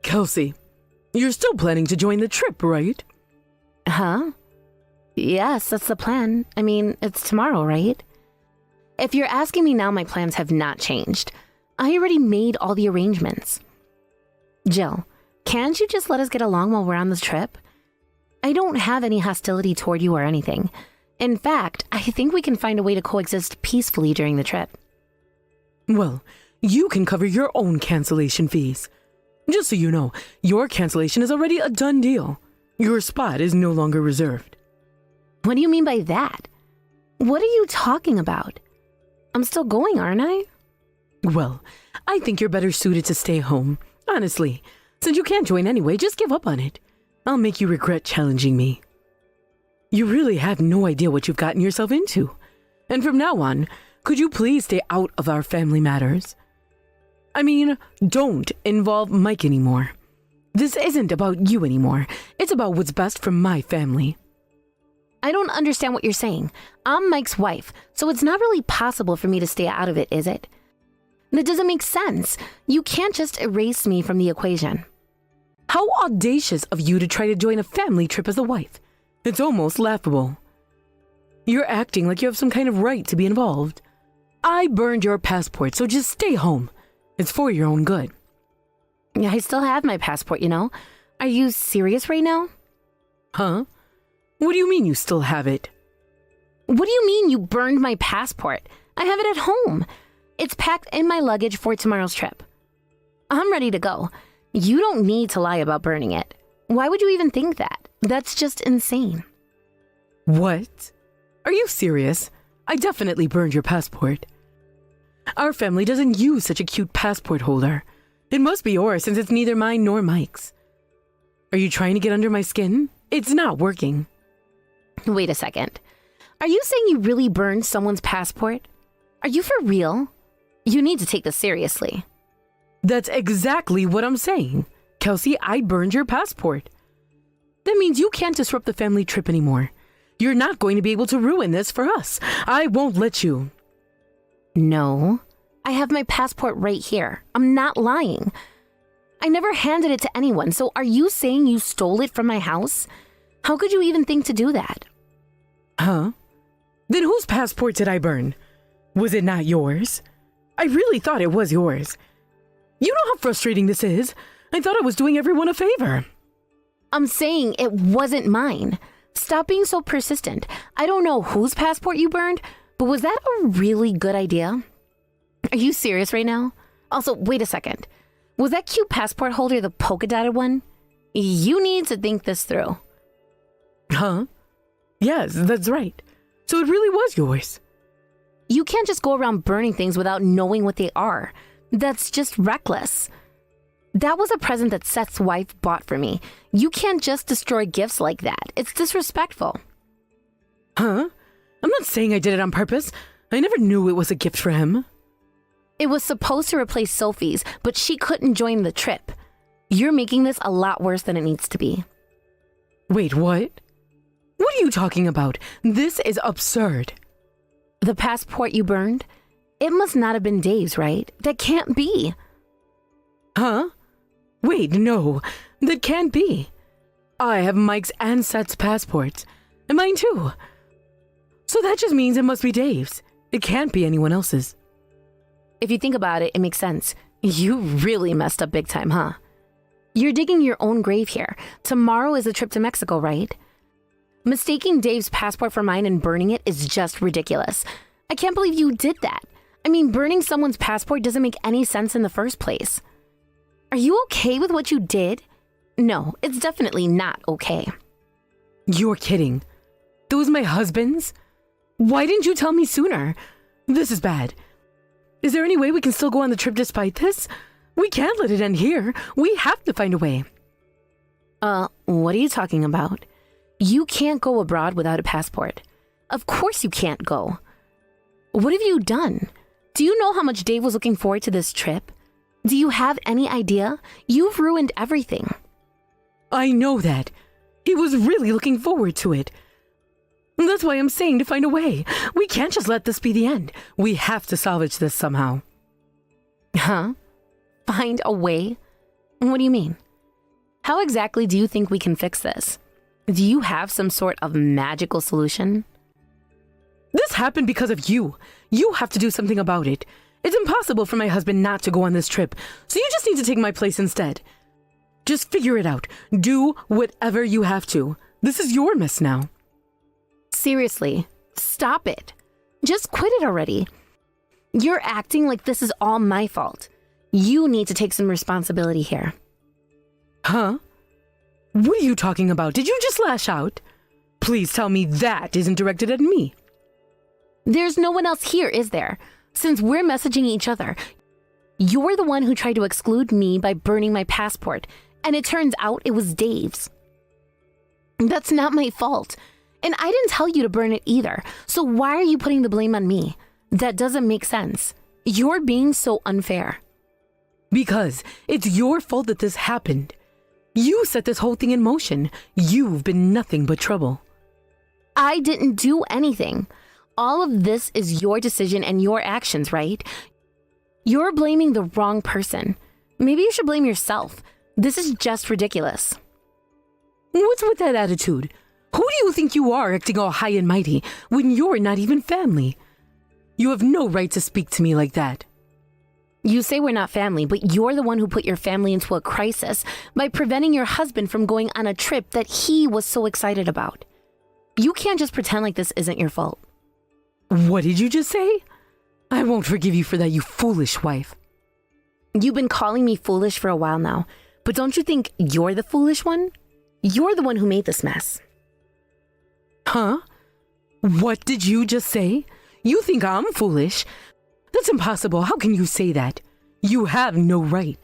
Kelsey, you're still planning to join the trip, right? Huh? Yes, that's the plan. I mean, it's tomorrow, right? If you're asking me now, my plans have not changed. I already made all the arrangements. Jill, can't you just let us get along while we're on this trip? I don't have any hostility toward you or anything. In fact, I think we can find a way to coexist peacefully during the trip. Well, you can cover your own cancellation fees. Just so you know, your cancellation is already a done deal. Your spot is no longer reserved. What do you mean by that? What are you talking about? I'm still going, aren't I? Well, I think you're better suited to stay home. Honestly, since you can't join anyway, just give up on it. I'll make you regret challenging me. You really have no idea what you've gotten yourself into. And from now on, could you please stay out of our family matters? I mean, don't involve Mike anymore. This isn't about you anymore. It's about what's best for my family. I don't understand what you're saying. I'm Mike's wife, so it's not really possible for me to stay out of it, is it? That doesn't make sense. You can't just erase me from the equation. How audacious of you to try to join a family trip as a wife. It's almost laughable. You're acting like you have some kind of right to be involved. I burned your passport, so just stay home. It's for your own good. Yeah, I still have my passport, you know. Are you serious right now? Huh? What do you mean you still have it? What do you mean you burned my passport? I have it at home. It's packed in my luggage for tomorrow's trip. I'm ready to go. You don't need to lie about burning it. Why would you even think that? That's just insane. What? Are you serious? I definitely burned your passport. Our family doesn't use such a cute passport holder. It must be yours since it's neither mine nor Mike's. Are you trying to get under my skin? It's not working. Wait a second. Are you saying you really burned someone's passport? Are you for real? You need to take this seriously. That's exactly what I'm saying. Kelsey, I burned your passport. That means you can't disrupt the family trip anymore. You're not going to be able to ruin this for us. I won't let you. No, I have my passport right here. I'm not lying. I never handed it to anyone, so are you saying you stole it from my house? How could you even think to do that? Huh? Then whose passport did I burn? Was it not yours? I really thought it was yours. You know how frustrating this is. I thought I was doing everyone a favor. I'm saying it wasn't mine. Stop being so persistent. I don't know whose passport you burned, but was that a really good idea? Are you serious right now? Also, wait a second. Was that cute passport holder the polka dotted one? You need to think this through. Huh? Yes, that's right. So it really was yours. You can't just go around burning things without knowing what they are. That's just reckless. That was a present that Seth's wife bought for me. You can't just destroy gifts like that. It's disrespectful. Huh? I'm not saying I did it on purpose. I never knew it was a gift for him. It was supposed to replace Sophie's, but she couldn't join the trip. You're making this a lot worse than it needs to be. Wait, what? What are you talking about? This is absurd. The passport you burned? It must not have been Dave's, right? That can't be. Huh? Wait, no. That can't be. I have Mike's and Seth's passports. And mine too. So that just means it must be Dave's. It can't be anyone else's. If you think about it, it makes sense. You really messed up big time, huh? You're digging your own grave here. Tomorrow is the trip to Mexico, right? Mistaking Dave's passport for mine and burning it is just ridiculous. I can't believe you did that. I mean, burning someone's passport doesn't make any sense in the first place. Are you okay with what you did? No, it's definitely not okay. You're kidding. That was my husband's? Why didn't you tell me sooner? This is bad. Is there any way we can still go on the trip despite this? We can't let it end here. We have to find a way. What are you talking about? You can't go abroad without a passport. Of course you can't go. What have you done? Do you know how much Dave was looking forward to this trip? Do you have any idea? You've ruined everything. I know that. He was really looking forward to it. That's why I'm saying to find a way. We can't just let this be the end. We have to salvage this somehow. Huh? Find a way? What do you mean? How exactly do you think we can fix this? Do you have some sort of magical solution? This happened because of you. You have to do something about it. It's impossible for my husband not to go on this trip, so you just need to take my place instead. Just figure it out. Do whatever you have to. This is your mess now. Seriously, stop it. Just quit it already. You're acting like this is all my fault. You need to take some responsibility here. Huh? What are you talking about? Did you just lash out? Please tell me that isn't directed at me. There's no one else here, is there? Since we're messaging each other, you're the one who tried to exclude me by burning my passport, and it turns out it was Dave's. That's not my fault. And I didn't tell you to burn it either, so why are you putting the blame on me? That doesn't make sense. You're being so unfair. Because it's your fault that this happened. You set this whole thing in motion. You've been nothing but trouble. I didn't do anything. All of this is your decision and your actions, right? You're blaming the wrong person. Maybe you should blame yourself. This is just ridiculous. What's with that attitude? Who do you think you are acting all high and mighty when you're not even family? You have no right to speak to me like that. You say we're not family, but you're the one who put your family into a crisis by preventing your husband from going on a trip that he was so excited about. You can't just pretend like this isn't your fault. What did you just say? I won't forgive you for that, you foolish wife. You've been calling me foolish for a while now, but don't you think you're the foolish one? You're the one who made this mess. Huh? What did you just say? You think I'm foolish? That's impossible. How can you say that? You have no right.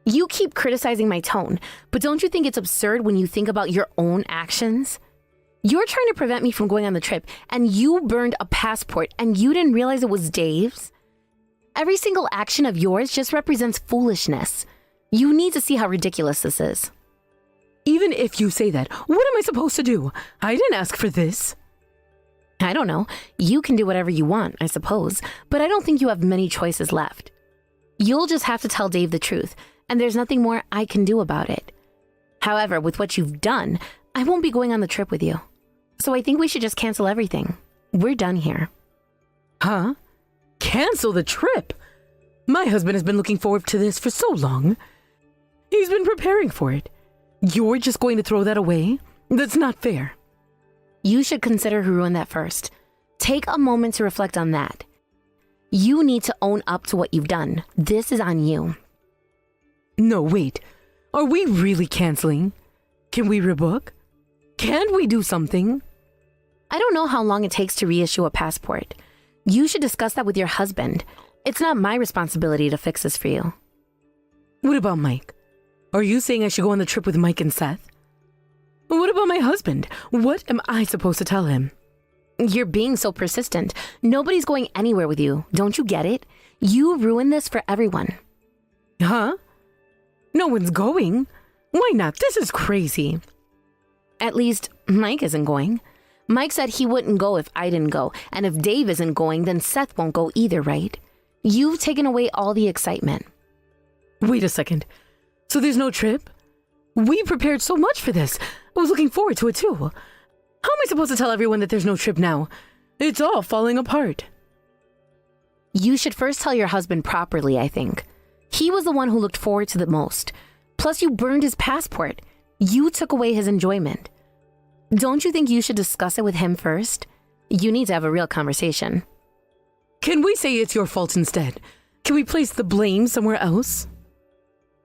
You keep criticizing my tone, but don't you think it's absurd when you think about your own actions? You're trying to prevent me from going on the trip, and you burned a passport, and you didn't realize it was Dave's? Every single action of yours just represents foolishness. You need to see how ridiculous this is. Even if you say that, what am I supposed to do? I didn't ask for this. I don't know. You can do whatever you want, I suppose, but I don't think you have many choices left. You'll just have to tell Dave the truth, and there's nothing more I can do about it. However, with what you've done, I won't be going on the trip with you. So I think we should just cancel everything. We're done here. Huh? Cancel the trip? My husband has been looking forward to this for so long. He's been preparing for it. You're just going to throw that away? That's not fair. You should consider who ruined that first. Take a moment to reflect on that. You need to own up to what you've done. This is on you. No, wait. Are we really canceling? Can we rebook? Can't we do something? I don't know how long it takes to reissue a passport. You should discuss that with your husband. It's not my responsibility to fix this for you. What about Mike? Are you saying I should go on the trip with Mike and Seth? What about my husband? What am I supposed to tell him? You're being so persistent. Nobody's going anywhere with you. Don't you get it? You ruined this for everyone. Huh? No one's going? Why not? This is crazy. At least, Mike isn't going. Mike said he wouldn't go if I didn't go, and if Dave isn't going, then Seth won't go either, right? You've taken away all the excitement. Wait a second. So there's no trip? We prepared so much for this. I was looking forward to it too. How am I supposed to tell everyone that there's no trip now? It's all falling apart. You should first tell your husband properly, I think. He was the one who looked forward to the most. Plus, you burned his passport. You took away his enjoyment. Don't you think you should discuss it with him first? You need to have a real conversation. Can we say it's your fault instead? Can we place the blame somewhere else?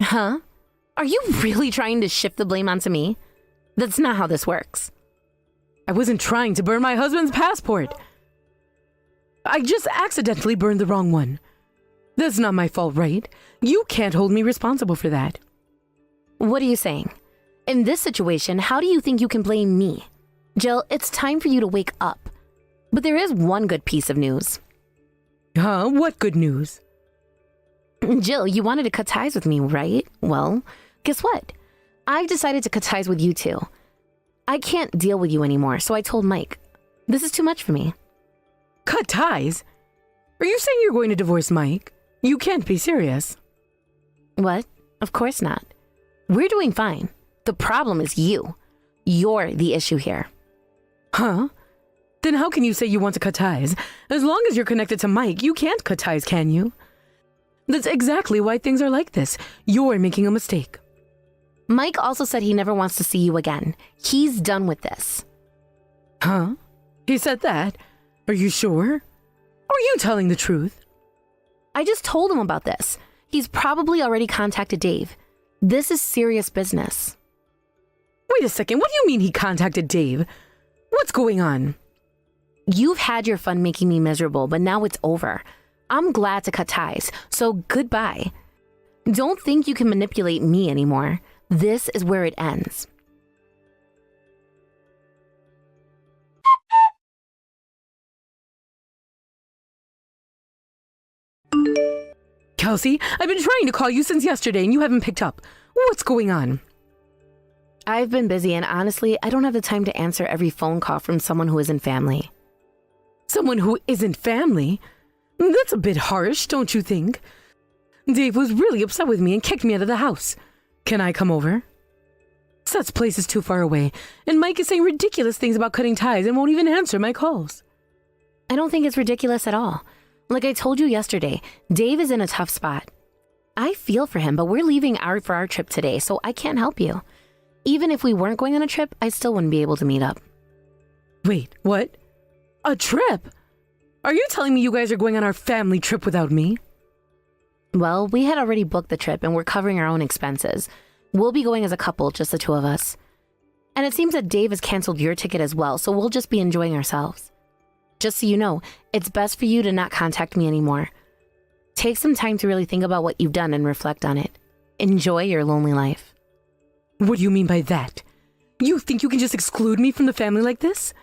Huh? Are you really trying to shift the blame onto me? That's not how this works. I wasn't trying to burn my husband's passport. I just accidentally burned the wrong one. That's not my fault, right? You can't hold me responsible for that. What are you saying? In this situation, how do you think you can blame me? Jill, it's time for you to wake up. But there is one good piece of news. Huh? What good news? Jill, you wanted to cut ties with me, right? Well, guess what? I've decided to cut ties with you too. I can't deal with you anymore, so I told Mike. This is too much for me. Cut ties? Are you saying you're going to divorce Mike? You can't be serious. What? Of course not. We're doing fine. The problem is you. You're the issue here. Huh? Then how can you say you want to cut ties? As long as you're connected to Mike, you can't cut ties, can you? That's exactly why things are like this. You're making a mistake. Mike also said he never wants to see you again. He's done with this. Huh? He said that? Are you sure? Are you telling the truth? I just told him about this. He's probably already contacted Dave. This is serious business. Wait a second, what do you mean he contacted Dave? What's going on? You've had your fun making me miserable, but now it's over. I'm glad to cut ties, so goodbye. Don't think you can manipulate me anymore. This is where it ends. Kelsey, I've been trying to call you since yesterday and you haven't picked up. What's going on? I've been busy and honestly, I don't have the time to answer every phone call from someone who isn't family. Someone who isn't family? That's a bit harsh, don't you think? Dave was really upset with me and kicked me out of the house. Can I come over? Seth's place is too far away, and Mike is saying ridiculous things about cutting ties and won't even answer my calls. I don't think it's ridiculous at all. Like I told you yesterday, Dave is in a tough spot. I feel for him, but we're leaving for our trip today, so I can't help you. Even if we weren't going on a trip, I still wouldn't be able to meet up. Wait, what? A trip? Are you telling me you guys are going on our family trip without me? Well, we had already booked the trip and we're covering our own expenses. We'll be going as a couple, just the two of us. And it seems that Dave has canceled your ticket as well, so we'll just be enjoying ourselves. Just so you know, it's best for you to not contact me anymore. Take some time to really think about what you've done and reflect on it. Enjoy your lonely life. What do you mean by that? You think you can just exclude me from the family like this?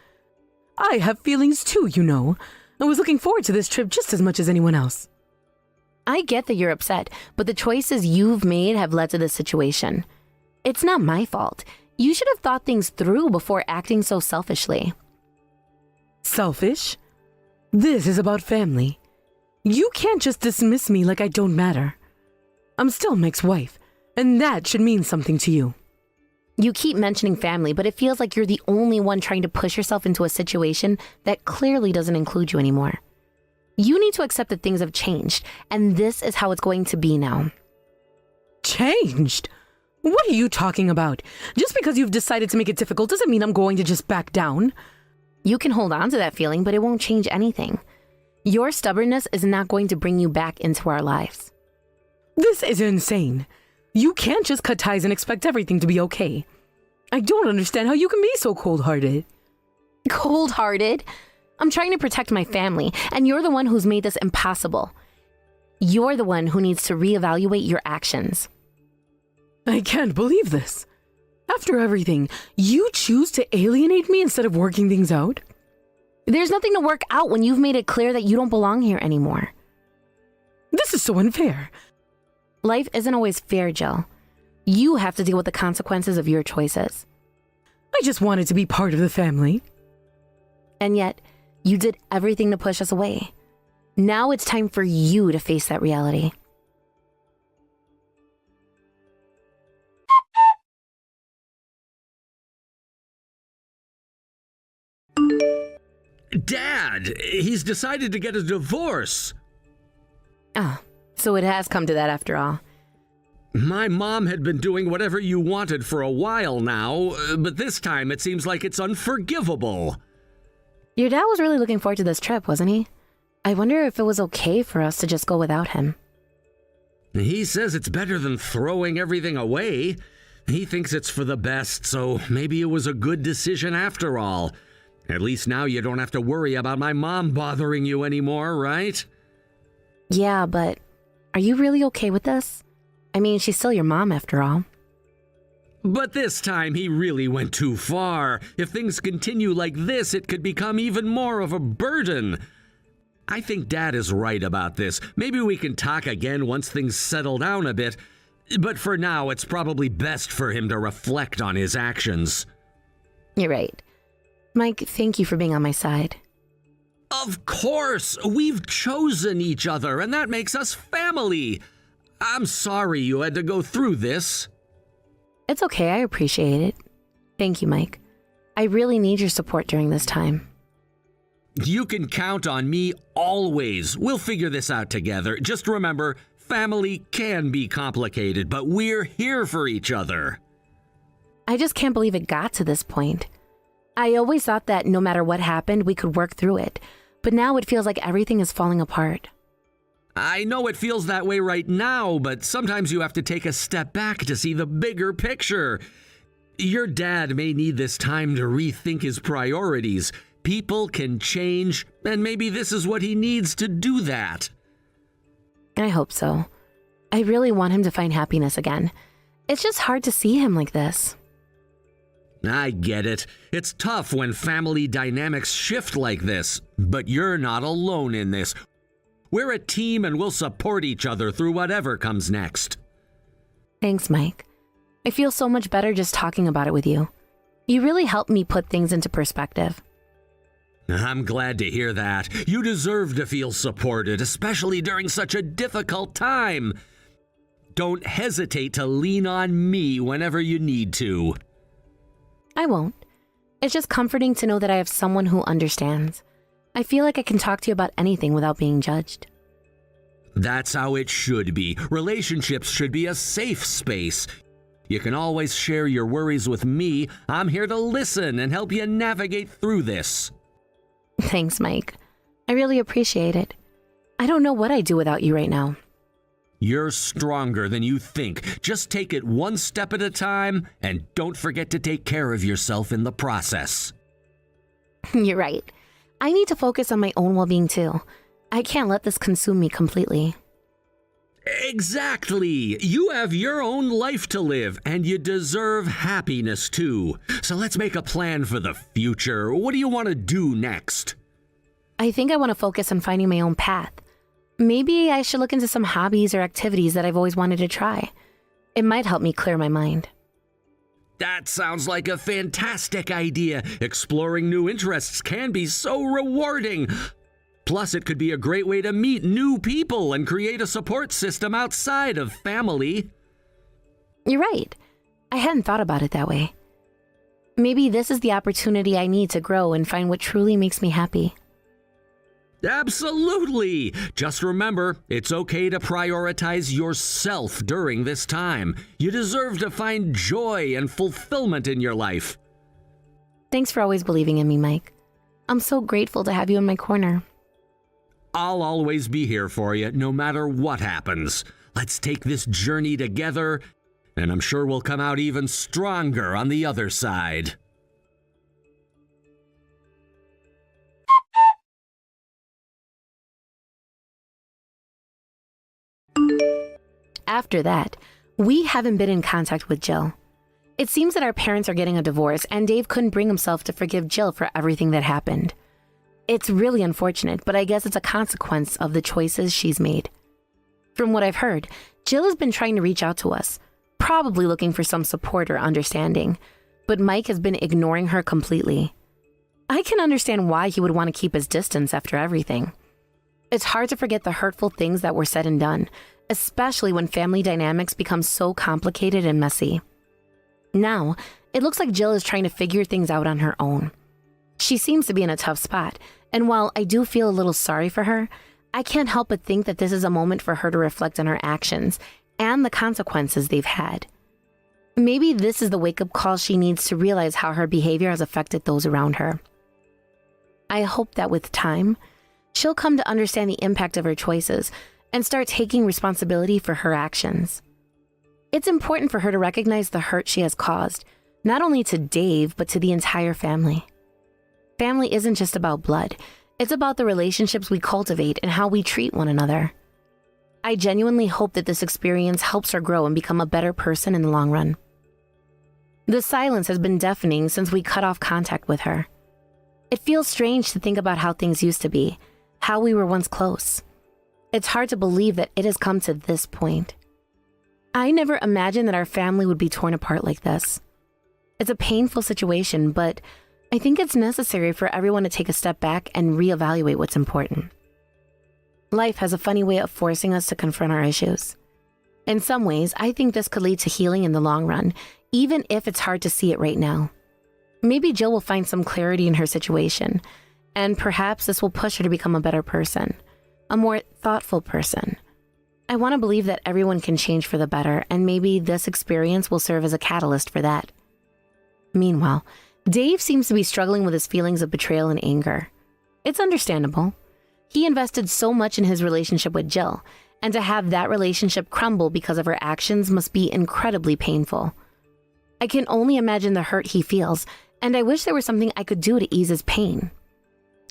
I have feelings too, you know. I was looking forward to this trip just as much as anyone else. I get that you're upset, but the choices you've made have led to this situation. It's not my fault. You should have thought things through before acting so selfishly. Selfish? This is about family. You can't just dismiss me like I don't matter. I'm still Mike's wife, and that should mean something to you. You keep mentioning family, but it feels like you're the only one trying to push yourself into a situation that clearly doesn't include you anymore. You need to accept that things have changed, and this is how it's going to be now. Changed? What are you talking about? Just because you've decided to make it difficult doesn't mean I'm going to just back down. You can hold on to that feeling, but it won't change anything. Your stubbornness is not going to bring you back into our lives. This is insane. You can't just cut ties and expect everything to be okay. I don't understand how you can be so cold-hearted. Cold-hearted? I'm trying to protect my family, and you're the one who's made this impossible. You're the one who needs to reevaluate your actions. I can't believe this. After everything, you choose to alienate me instead of working things out? There's nothing to work out when you've made it clear that you don't belong here anymore. This is so unfair. Life isn't always fair, Jill. You have to deal with the consequences of your choices. I just wanted to be part of the family. And yet, you did everything to push us away. Now it's time for you to face that reality. Dad, he's decided to get a divorce. Ah, so it has come to that after all. My mom had been doing whatever you wanted for a while now, but this time it seems like it's unforgivable. Your dad was really looking forward to this trip, wasn't he? I wonder if it was okay for us to just go without him. He says it's better than throwing everything away. He thinks it's for the best, so maybe it was a good decision after all. At least now you don't have to worry about my mom bothering you anymore, right? Yeah, but are you really okay with this? I mean, she's still your mom after all. But this time he really went too far. If things continue like this, it could become even more of a burden. I think Dad is right about this. Maybe we can talk again once things settle down a bit. But for now, it's probably best for him to reflect on his actions. You're right. Mike, thank you for being on my side. Of course! We've chosen each other, and that makes us family. I'm sorry you had to go through this. It's okay, I appreciate it. Thank you, Mike. I really need your support during this time. You can count on me always. We'll figure this out together. Just remember, family can be complicated, but we're here for each other. I just can't believe it got to this point. I always thought that no matter what happened, we could work through it. But now it feels like everything is falling apart. I know it feels that way right now, but sometimes you have to take a step back to see the bigger picture. Your dad may need this time to rethink his priorities. People can change, and maybe this is what he needs to do that. I hope so. I really want him to find happiness again. It's just hard to see him like this. I get it. It's tough when family dynamics shift like this, but you're not alone in this. We're a team and we'll support each other through whatever comes next. Thanks, Mike. I feel so much better just talking about it with you. You really helped me put things into perspective. I'm glad to hear that. You deserve to feel supported, especially during such a difficult time. Don't hesitate to lean on me whenever you need to. I won't. It's just comforting to know that I have someone who understands. I feel like I can talk to you about anything without being judged. That's how it should be. Relationships should be a safe space. You can always share your worries with me. I'm here to listen and help you navigate through this. Thanks, Mike. I really appreciate it. I don't know what I'd do without you right now. You're stronger than you think. Just take it one step at a time, and don't forget to take care of yourself in the process. You're right. I need to focus on my own well-being too. I can't let this consume me completely. Exactly. You have your own life to live, and you deserve happiness too. So let's make a plan for the future. What do you want to do next? I think I want to focus on finding my own path. Maybe I should look into some hobbies or activities that I've always wanted to try. It might help me clear my mind. That sounds like a fantastic idea. Exploring new interests can be so rewarding. Plus, it could be a great way to meet new people and create a support system outside of family. You're right. I hadn't thought about it that way. Maybe this is the opportunity I need to grow and find what truly makes me happy. Absolutely! Just remember, it's okay to prioritize yourself during this time. You deserve to find joy and fulfillment in your life. Thanks for always believing in me, Mike. I'm so grateful to have you in my corner. I'll always be here for you, no matter what happens. Let's take this journey together, and I'm sure we'll come out even stronger on the other side. After that, we haven't been in contact with Jill. It seems that our parents are getting a divorce, and Dave couldn't bring himself to forgive Jill for everything that happened. It's really unfortunate, but I guess it's a consequence of the choices she's made. From what I've heard, Jill has been trying to reach out to us, probably looking for some support or understanding, but Mike has been ignoring her completely. I can understand why he would want to keep his distance after everything. It's hard to forget the hurtful things that were said and done, especially when family dynamics become so complicated and messy. Now, it looks like Jill is trying to figure things out on her own. She seems to be in a tough spot, and while I do feel a little sorry for her, I can't help but think that this is a moment for her to reflect on her actions and the consequences they've had. Maybe this is the wake-up call she needs to realize how her behavior has affected those around her. I hope that with time, she'll come to understand the impact of her choices and start taking responsibility for her actions. It's important for her to recognize the hurt she has caused, not only to Dave, but to the entire family. Family isn't just about blood. It's about the relationships we cultivate and how we treat one another. I genuinely hope that this experience helps her grow and become a better person in the long run. The silence has been deafening since we cut off contact with her. It feels strange to think about how things used to be, how we were once close. It's hard to believe that it has come to this point. I never imagined that our family would be torn apart like this. It's a painful situation, but I think it's necessary for everyone to take a step back and reevaluate what's important. Life has a funny way of forcing us to confront our issues. In some ways, I think this could lead to healing in the long run, even if it's hard to see it right now. Maybe Jill will find some clarity in her situation, and perhaps this will push her to become a better person, a more thoughtful person. I want to believe that everyone can change for the better, and maybe this experience will serve as a catalyst for that. Meanwhile, Dave seems to be struggling with his feelings of betrayal and anger. It's understandable. He invested so much in his relationship with Jill, and to have that relationship crumble because of her actions must be incredibly painful. I can only imagine the hurt he feels, and I wish there was something I could do to ease his pain.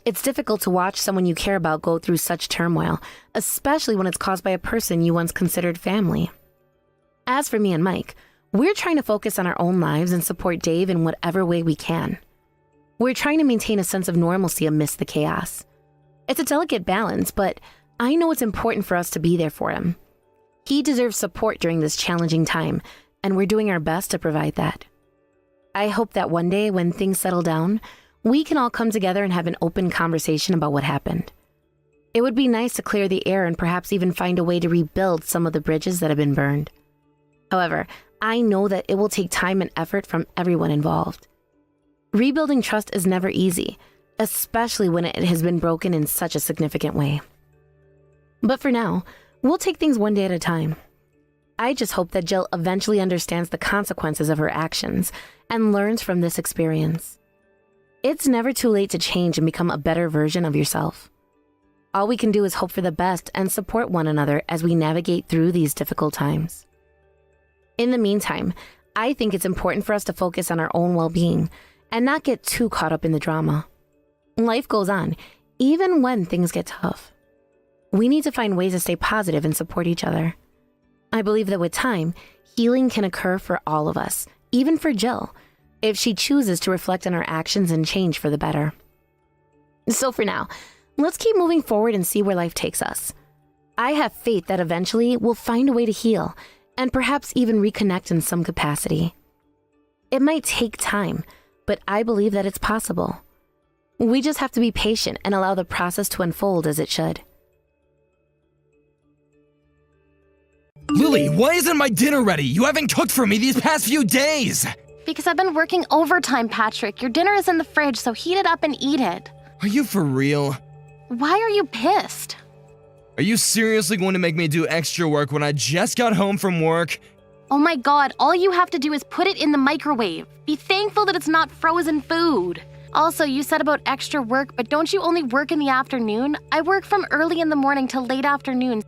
It's difficult to watch someone you care about go through such turmoil, especially when it's caused by a person you once considered family. As for me and Mike, we're trying to focus on our own lives and support Dave in whatever way we can. We're trying to maintain a sense of normalcy amidst the chaos. It's a delicate balance, but I know it's important for us to be there for him. He deserves support during this challenging time, and we're doing our best to provide that. I hope that one day when things settle down, we can all come together and have an open conversation about what happened. It would be nice to clear the air and perhaps even find a way to rebuild some of the bridges that have been burned. However, I know that it will take time and effort from everyone involved. Rebuilding trust is never easy, especially when it has been broken in such a significant way. But for now, we'll take things one day at a time. I just hope that Jill eventually understands the consequences of her actions and learns from this experience. It's never too late to change and become a better version of yourself. All we can do is hope for the best and support one another as we navigate through these difficult times. In the meantime, I think it's important for us to focus on our own well-being and not get too caught up in the drama. Life goes on, even when things get tough. We need to find ways to stay positive and support each other. I believe that with time, healing can occur for all of us, even for Jill, if she chooses to reflect on her actions and change for the better. So for now, let's keep moving forward and see where life takes us. I have faith that eventually we'll find a way to heal and perhaps even reconnect in some capacity. It might take time, but I believe that it's possible. We just have to be patient and allow the process to unfold as it should. Lily, why isn't my dinner ready? You haven't cooked for me these past few days! Because I've been working overtime, Patrick. Your dinner is in the fridge, so heat it up and eat it. Are you for real? Why are you pissed? Are you seriously going to make me do extra work when I just got home from work? Oh my god, all you have to do is put it in the microwave. Be thankful that it's not frozen food. Also, you said about extra work, but don't you only work in the afternoon? I work from early in the morning till late afternoon.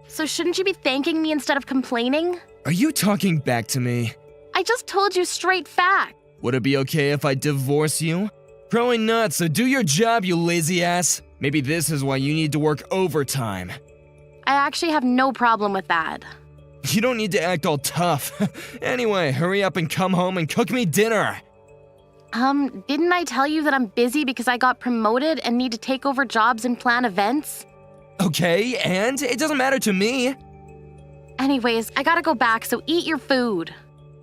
So shouldn't you be thanking me instead of complaining? Are you talking back to me? I just told you straight fact. Would it be okay if I divorce you? Probably not, so do your job, you lazy ass. Maybe this is why you need to work overtime. I actually have no problem with that. You don't need to act all tough. Anyway, hurry up and come home and cook me dinner. Didn't I tell you that I'm busy because I got promoted and need to take over jobs and plan events? Okay, and it doesn't matter to me. Anyways, I gotta go back, so eat your food.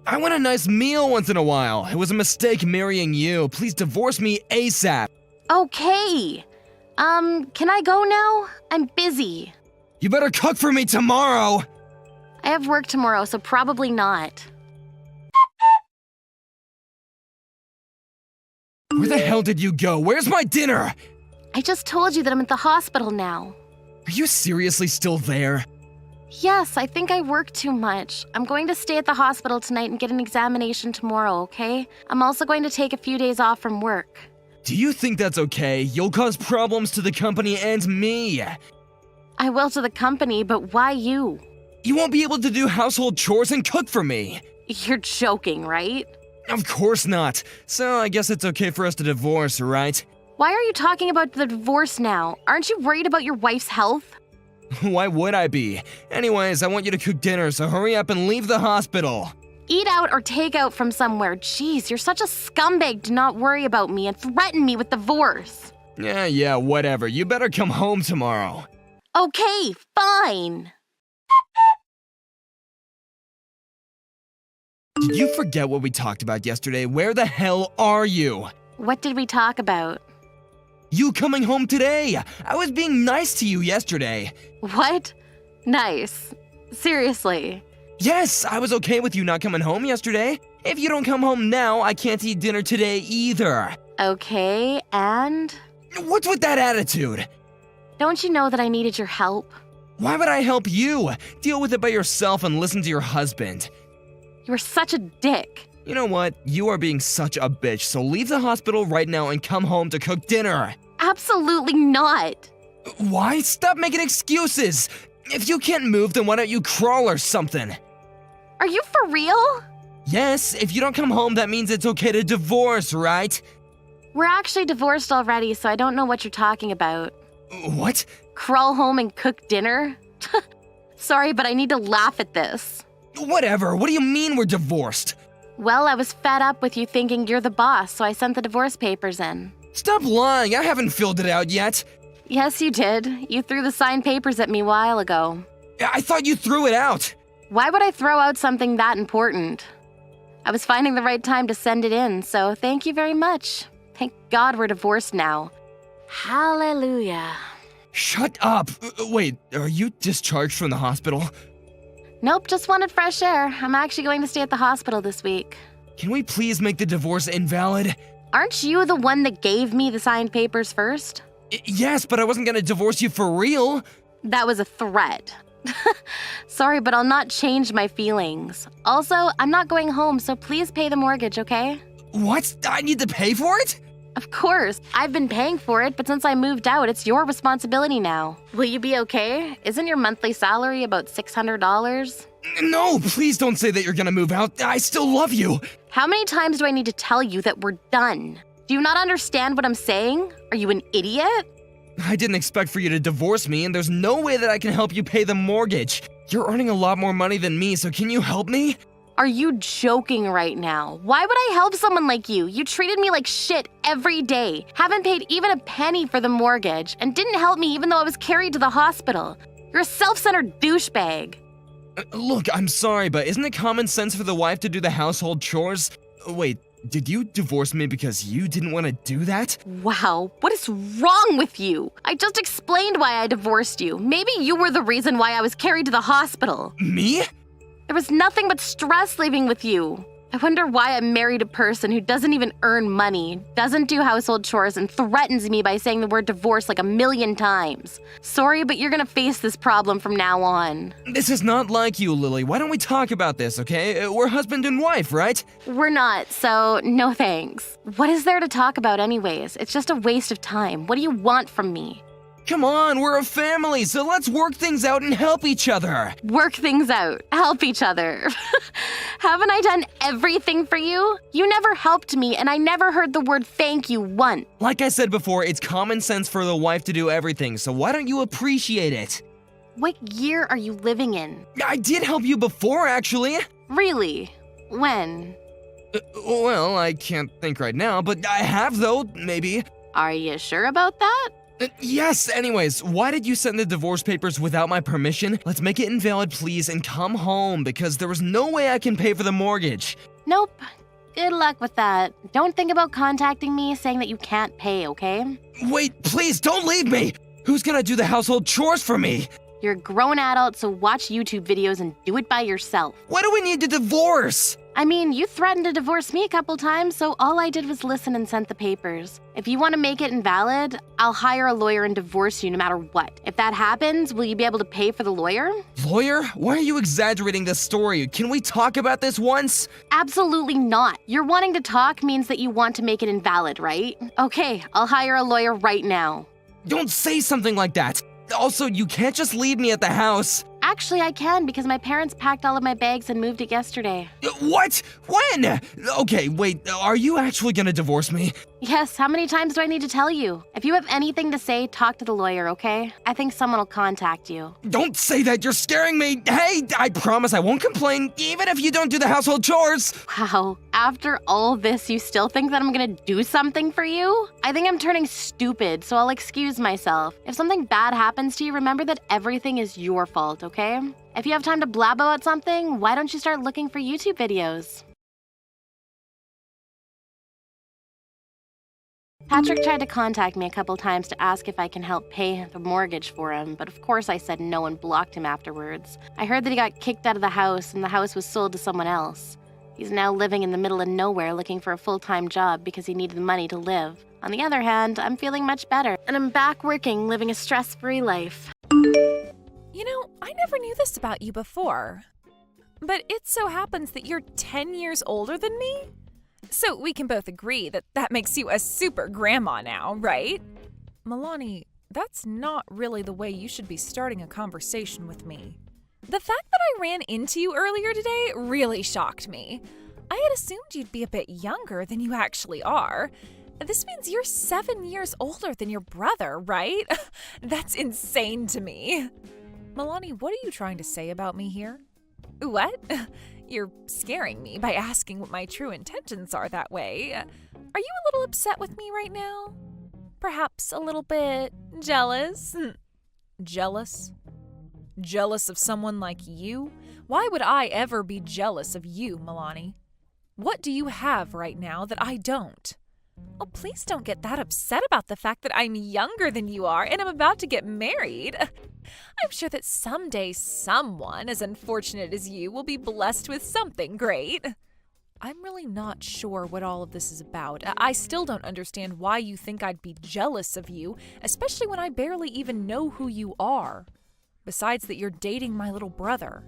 I want a nice meal once in a while. It was a mistake marrying you. Please divorce me ASAP. Okay. Can I go now? I'm busy. You better cook for me tomorrow. I have work tomorrow, so probably not. Where the hell did you go? Where's my dinner? I just told you that I'm at the hospital now. Are you seriously still there? Yes, I think I work too much. I'm going to stay at the hospital tonight and get an examination tomorrow, okay? I'm also going to take a few days off from work. Do you think that's okay? You'll cause problems to the company and me. I will to the company, but why you? You won't be able to do household chores and cook for me. You're joking, right? Of course not. So I guess it's okay for us to divorce, right? Why are you talking about the divorce now? Aren't you worried about your wife's health? Why would I be? Anyways, I want you to cook dinner, so hurry up and leave the hospital. Eat out or take out from somewhere. Jeez, you're such a scumbag to not worry about me and threaten me with divorce. Yeah, whatever. You better come home tomorrow. Okay, fine. Did you forget what we talked about yesterday? Where the hell are you? What did we talk about? You coming home today. I was being nice to you yesterday. What? Nice. Seriously. Yes, I was okay with you not coming home yesterday. If you don't come home now, I can't eat dinner today either. Okay, and? What's with that attitude? Don't you know that I needed your help? Why would I help you? Deal with it by yourself and listen to your husband. You're such a dick. You know what? You are being such a bitch, so leave the hospital right now and come home to cook dinner. Absolutely not. Why? Stop making excuses. If you can't move, then why don't you crawl or something? Are you for real? Yes, if you don't come home, that means it's okay to divorce, right? We're actually divorced already, so I don't know what you're talking about. What? Crawl home and cook dinner? Sorry, but I need to laugh at this. Whatever, what do you mean we're divorced? Well, I was fed up with you thinking you're the boss, so I sent the divorce papers in. Stop lying, I haven't filled it out yet. Yes, you did. You threw the signed papers at me a while ago. I thought you threw it out. Why would I throw out something that important? I was finding the right time to send it in, so thank you very much. Thank God we're divorced now. Hallelujah. Shut up. Wait, are you discharged from the hospital? Nope, just wanted fresh air. I'm actually going to stay at the hospital this week. Can we please make the divorce invalid? Aren't you the one that gave me the signed papers first? Yes, but I wasn't gonna divorce you for real. That was a threat. Sorry, but I'll not change my feelings. Also, I'm not going home, so please pay the mortgage, okay? What? I need to pay for it? Of course. I've been paying for it, but since I moved out, it's your responsibility now. Will you be okay? Isn't your monthly salary about $600? No, please don't say that you're gonna move out. I still love you. How many times do I need to tell you that we're done? Do you not understand what I'm saying? Are you an idiot? I didn't expect for you to divorce me, and there's no way that I can help you pay the mortgage. You're earning a lot more money than me, so can you help me? Are you joking right now? Why would I help someone like you? You treated me like shit every day, haven't paid even a penny for the mortgage, and didn't help me even though I was carried to the hospital. You're a self-centered douchebag. Look, I'm sorry, but isn't it common sense for the wife to do the household chores? Wait, did you divorce me because you didn't want to do that? Wow, what is wrong with you? I just explained why I divorced you. Maybe you were the reason why I was carried to the hospital. Me? There was nothing but stress leaving with you. I wonder why I married a person who doesn't even earn money, doesn't do household chores, and threatens me by saying the word divorce like 1,000,000 times. Sorry, but you're gonna face this problem from now on. This is not like you, Lily. Why don't we talk about this, okay? We're husband and wife, right? We're not, so no thanks. What is there to talk about anyways? It's just a waste of time. What do you want from me? Come on, we're a family, so let's work things out and help each other. Work things out. Help each other. Haven't I done everything for you? You never helped me, and I never heard the word thank you once. Like I said before, it's common sense for the wife to do everything, so why don't you appreciate it? What year are you living in? I did help you before, actually. Really? When? Well, I can't think right now, but I have, though, maybe. Are you sure about that? Yes, anyways, why did you send the divorce papers without my permission? Let's make it invalid, please, and come home, because there was no way I can pay for the mortgage. Nope. Good luck with that. Don't think about contacting me saying that you can't pay, okay? Wait, please, don't leave me! Who's gonna do the household chores for me? You're a grown adult, so watch YouTube videos and do it by yourself. Why do we need to divorce? I mean, you threatened to divorce me a couple times, so all I did was listen and sent the papers. If you want to make it invalid, I'll hire a lawyer and divorce you no matter what. If that happens, will you be able to pay for the lawyer? Lawyer? Why are you exaggerating the story? Can we talk about this once? Absolutely not. You're wanting to talk means that you want to make it invalid, right? Okay, I'll hire a lawyer right now. Don't say something like that. Also, you can't just leave me at the house. Actually, I can because my parents packed all of my bags and moved it yesterday. What? When? Okay, wait, are you actually gonna divorce me? Yes, how many times do I need to tell you? If you have anything to say, talk to the lawyer, okay? I think someone will contact you. Don't say that, you're scaring me. Hey, I promise I won't complain, even if you don't do the household chores. Wow, after all this, you still think that I'm gonna do something for you? I think I'm turning stupid, so I'll excuse myself. If something bad happens to you, remember that everything is your fault, okay? If you have time to blab about something, why don't you start looking for YouTube videos? Patrick tried to contact me a couple times to ask if I can help pay the mortgage for him, but of course I said no and blocked him afterwards. I heard that he got kicked out of the house and the house was sold to someone else. He's now living in the middle of nowhere looking for a full-time job because he needed the money to live. On the other hand, I'm feeling much better, and I'm back working, living a stress-free life. You know, I never knew this about you before. But it so happens that you're 10 years older than me? So we can both agree that that makes you a super grandma now, right? Milani, that's not really the way you should be starting a conversation with me. The fact that I ran into you earlier today really shocked me. I had assumed you'd be a bit younger than you actually are. This means you're 7 years older than your brother, right? That's insane to me. Milani, what are you trying to say about me here? What? You're scaring me by asking what my true intentions are that way. Are you a little upset with me right now? Perhaps a little bit jealous? Jealous? Jealous of someone like you? Why would I ever be jealous of you, Milani? What do you have right now that I don't? Oh, please don't get that upset about the fact that I'm younger than you are and I'm about to get married. I'm sure that someday someone as unfortunate as you will be blessed with something great. I'm really not sure what all of this is about. I still don't understand why you think I'd be jealous of you, especially when I barely even know who you are. Besides that you're dating my little brother.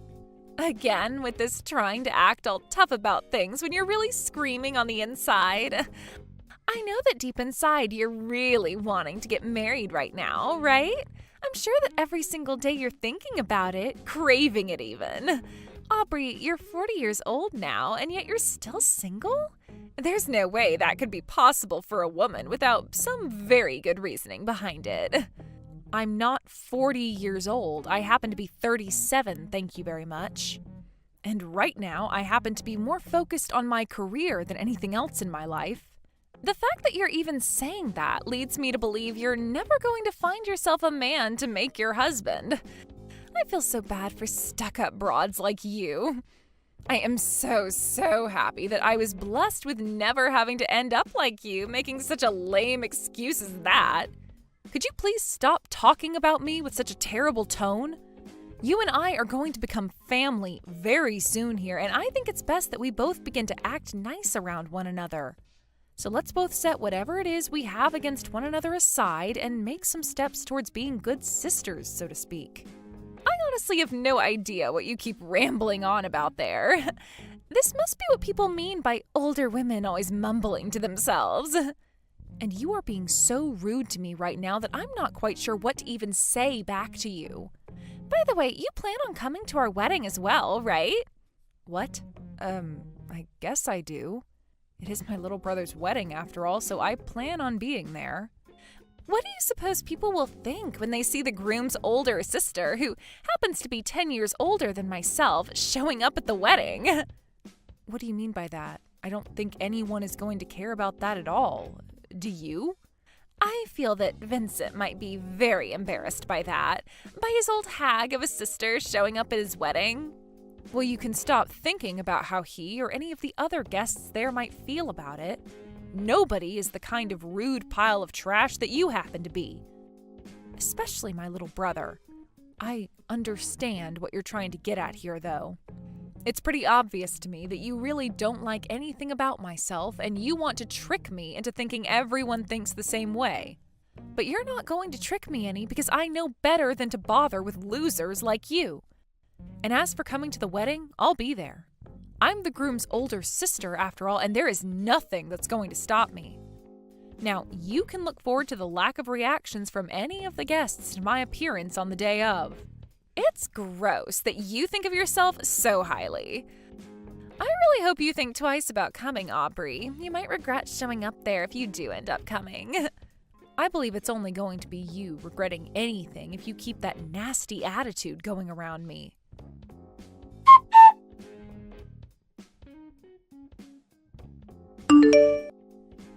Again, with this trying to act all tough about things when you're really screaming on the inside. I know that deep inside you're really wanting to get married right now, right? I'm sure that every single day you're thinking about it, craving it even. Aubrey, you're 40 years old now, and yet you're still single? There's no way that could be possible for a woman without some very good reasoning behind it. I'm not 40 years old. I happen to be 37, thank you very much. And right now, I happen to be more focused on my career than anything else in my life. The fact that you're even saying that leads me to believe you're never going to find yourself a man to make your husband. I feel so bad for stuck-up broads like you. I am so happy that I was blessed with never having to end up like you, making such a lame excuse as that. Could you please stop talking about me with such a terrible tone? You and I are going to become family very soon here, and I think it's best that we both begin to act nice around one another. So let's both set whatever it is we have against one another aside and make some steps towards being good sisters, so to speak. I honestly have no idea what you keep rambling on about there. This must be what people mean by older women always mumbling to themselves. And you are being so rude to me right now that I'm not quite sure what to even say back to you. By the way, you plan on coming to our wedding as well, right? What? I guess I do. It is my little brother's wedding after all, so I plan on being there. What do you suppose people will think when they see the groom's older sister, who happens to be 10 years older than myself, showing up at the wedding? What do you mean by that? I don't think anyone is going to care about that at all. Do you? I feel that Vincent might be very embarrassed by that, by his old hag of a sister showing up at his wedding. Well, you can stop thinking about how he or any of the other guests there might feel about it. Nobody is the kind of rude pile of trash that you happen to be. Especially my little brother. I understand what you're trying to get at here, though. It's pretty obvious to me that you really don't like anything about myself, and you want to trick me into thinking everyone thinks the same way. But you're not going to trick me any, because I know better than to bother with losers like you. And as for coming to the wedding, I'll be there. I'm the groom's older sister, after all, and there is nothing that's going to stop me. Now, you can look forward to the lack of reactions from any of the guests to my appearance on the day of. It's gross that you think of yourself so highly. I really hope you think twice about coming, Aubrey. You might regret showing up there if you do end up coming. I believe it's only going to be you regretting anything if you keep that nasty attitude going around me.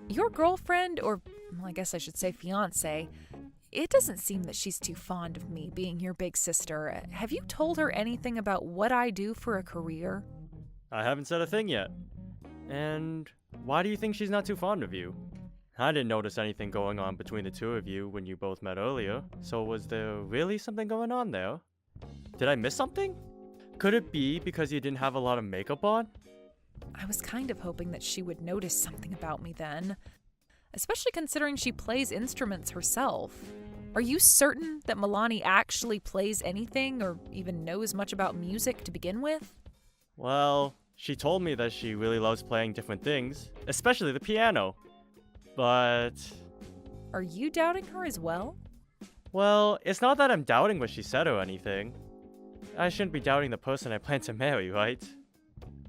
Your girlfriend, or well, I guess I should say fiancé, it doesn't seem that she's too fond of me being your big sister. Have you told her anything about what I do for a career? I haven't said a thing yet. And why do you think she's not too fond of you? I didn't notice anything going on between the two of you when you both met earlier, so was there really something going on there? Did I miss something? Could it be because you didn't have a lot of makeup on? I was kind of hoping that she would notice something about me then, especially considering she plays instruments herself. Are you certain that Milani actually plays anything or even knows much about music to begin with? Well, she told me that she really loves playing different things, especially the piano. But... Are you doubting her as well? Well, it's not that I'm doubting what she said or anything. I shouldn't be doubting the person I plan to marry, right?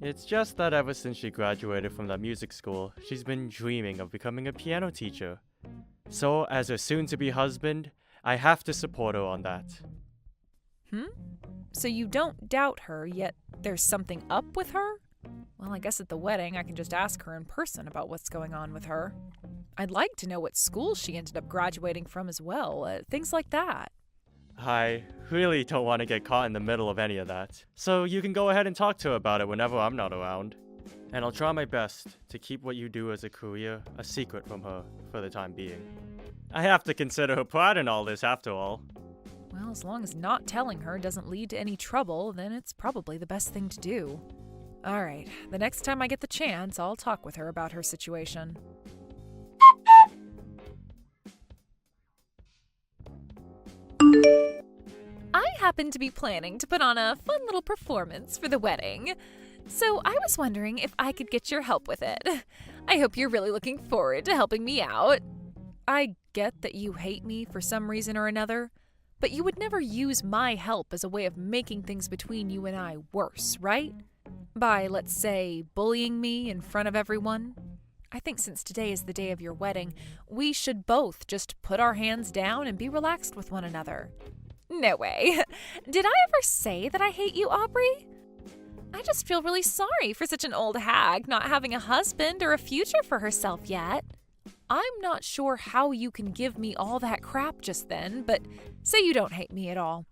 It's just that ever since she graduated from that music school, she's been dreaming of becoming a piano teacher. So, as her soon-to-be husband, I have to support her on that. So you don't doubt her, yet there's something up with her? Well, I guess at the wedding I can just ask her in person about what's going on with her. I'd like to know what school she ended up graduating from as well, things like that. I really don't want to get caught in the middle of any of that. So you can go ahead and talk to her about it whenever I'm not around. And I'll try my best to keep what you do as a career a secret from her for the time being. I have to consider her pride in all this after all. Well, as long as not telling her doesn't lead to any trouble, then it's probably the best thing to do. All right, the next time I get the chance, I'll talk with her about her situation. I happen to be planning to put on a fun little performance for the wedding, so I was wondering if I could get your help with it. I hope you're really looking forward to helping me out. I get that you hate me for some reason or another, but you would never use my help as a way of making things between you and I worse, right? By, let's say, bullying me in front of everyone. I think since today is the day of your wedding, we should both just put our hands down and be relaxed with one another. No way. Did I ever say that I hate you, Aubrey? I just feel really sorry for such an old hag not having a husband or a future for herself yet. I'm not sure how you can give me all that crap just then, but say you don't hate me at all.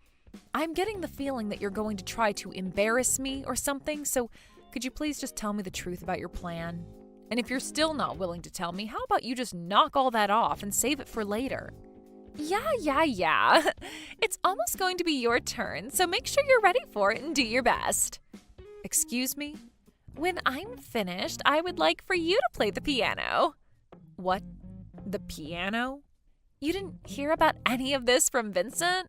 I'm getting the feeling that you're going to try to embarrass me or something, so could you please just tell me the truth about your plan? And if you're still not willing to tell me, how about you just knock all that off and save it for later? Yeah. It's almost going to be your turn, so make sure you're ready for it and do your best. Excuse me? When I'm finished, I would like for you to play the piano. What? The piano? You didn't hear about any of this from Vincent?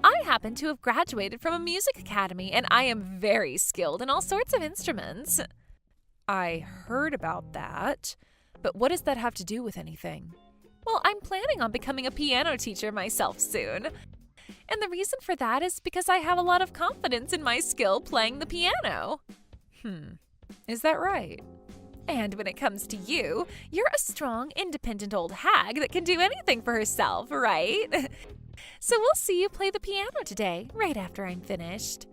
I happen to have graduated from a music academy, and I am very skilled in all sorts of instruments. I heard about that, but what does that have to do with anything? Well, I'm planning on becoming a piano teacher myself soon. And the reason for that is because I have a lot of confidence in my skill playing the piano. Is that right? And when it comes to you, you're a strong, independent old hag that can do anything for herself, right? So we'll see you play the piano today, right after I'm finished.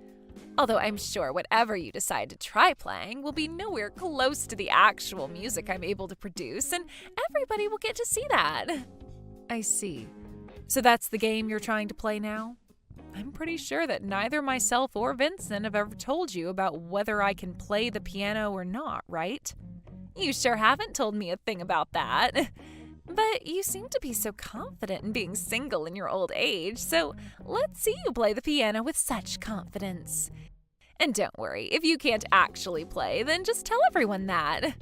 Although I'm sure whatever you decide to try playing will be nowhere close to the actual music I'm able to produce, and everybody will get to see that. I see. So that's the game you're trying to play now? I'm pretty sure that neither myself or Vincent have ever told you about whether I can play the piano or not, right? You sure haven't told me a thing about that. But you seem to be so confident in being single in your old age, so let's see you play the piano with such confidence. And don't worry, if you can't actually play, then just tell everyone that.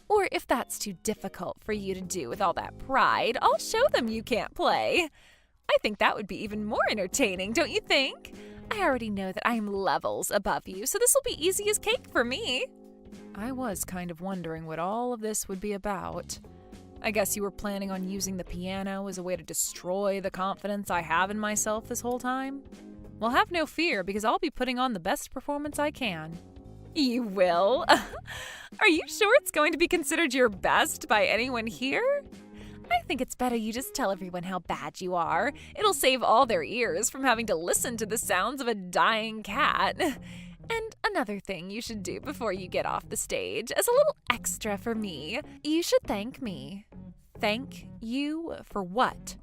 Or if that's too difficult for you to do with all that pride, I'll show them you can't play. I think that would be even more entertaining, don't you think? I already know that I am levels above you, so this will be easy as cake for me. I was kind of wondering what all of this would be about. I guess you were planning on using the piano as a way to destroy the confidence I have in myself this whole time? Well, have no fear, because I'll be putting on the best performance I can. You will? Are you sure it's going to be considered your best by anyone here? I think it's better you just tell everyone how bad you are. It'll save all their ears from having to listen to the sounds of a dying cat. And another thing you should do before you get off the stage, as a little extra for me, you should thank me. Thank you for what?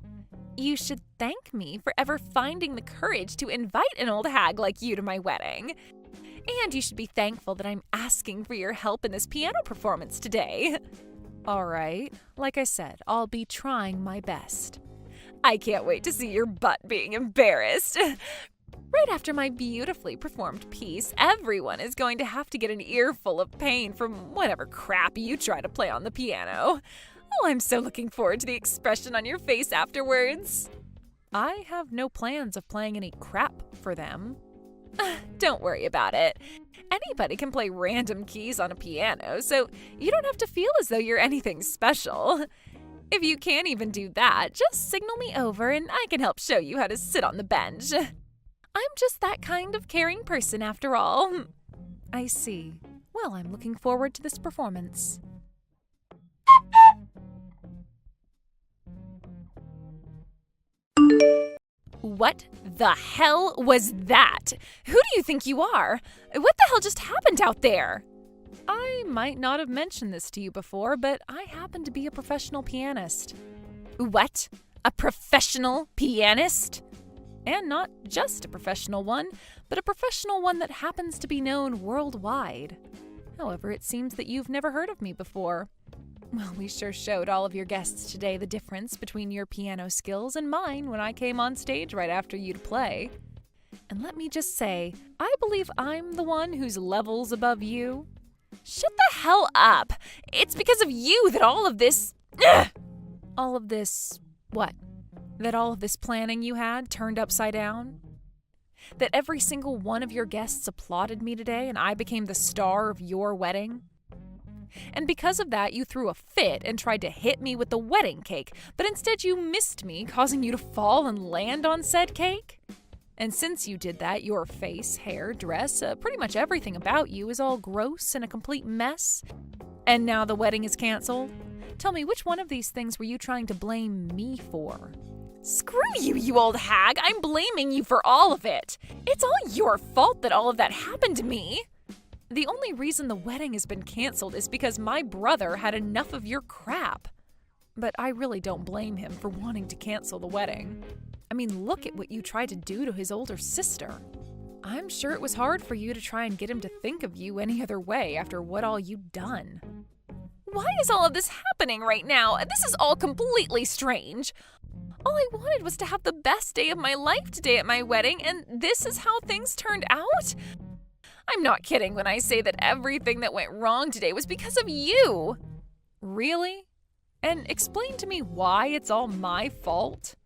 You should thank me for ever finding the courage to invite an old hag like you to my wedding. And you should be thankful that I'm asking for your help in this piano performance today. All right, like I said, I'll be trying my best. I can't wait to see your butt being embarrassed. Right after my beautifully performed piece, everyone is going to have to get an earful of pain from whatever crap you try to play on the piano. Oh, I'm so looking forward to the expression on your face afterwards. I have no plans of playing any crap for them. Don't worry about it. Anybody can play random keys on a piano, so you don't have to feel as though you're anything special. If you can't even do that, just signal me over and I can help show you how to sit on the bench. I'm just that kind of caring person after all. I see. Well, I'm looking forward to this performance. What the hell was that? Who do you think you are? What the hell just happened out there? I might not have mentioned this to you before, but I happen to be a professional pianist. What? A professional pianist? And not just a professional one, but a professional one that happens to be known worldwide. However, it seems that you've never heard of me before. Well, we sure showed all of your guests today the difference between your piano skills and mine when I came on stage right after you to play. And let me just say, I believe I'm the one who's levels above you. Shut the hell up! It's because of you that all of this... All of this... what? That all of this planning you had turned upside down? That every single one of your guests applauded me today and I became the star of your wedding? And because of that, you threw a fit and tried to hit me with the wedding cake, but instead you missed me, causing you to fall and land on said cake? And since you did that, your face, hair, dress, pretty much everything about you is all gross and a complete mess. And now the wedding is canceled? Tell me, which one of these things were you trying to blame me for? Screw you, you old hag! I'm blaming you for all of it! It's all your fault that all of that happened to me! The only reason the wedding has been canceled is because my brother had enough of your crap. But I really don't blame him for wanting to cancel the wedding. I mean, look at what you tried to do to his older sister. I'm sure it was hard for you to try and get him to think of you any other way after what all you'd done. Why is all of this happening right now? This is all completely strange. All I wanted was to have the best day of my life today at my wedding, and this is how things turned out? I'm not kidding when I say that everything that went wrong today was because of you. Really? And explain to me why it's all my fault?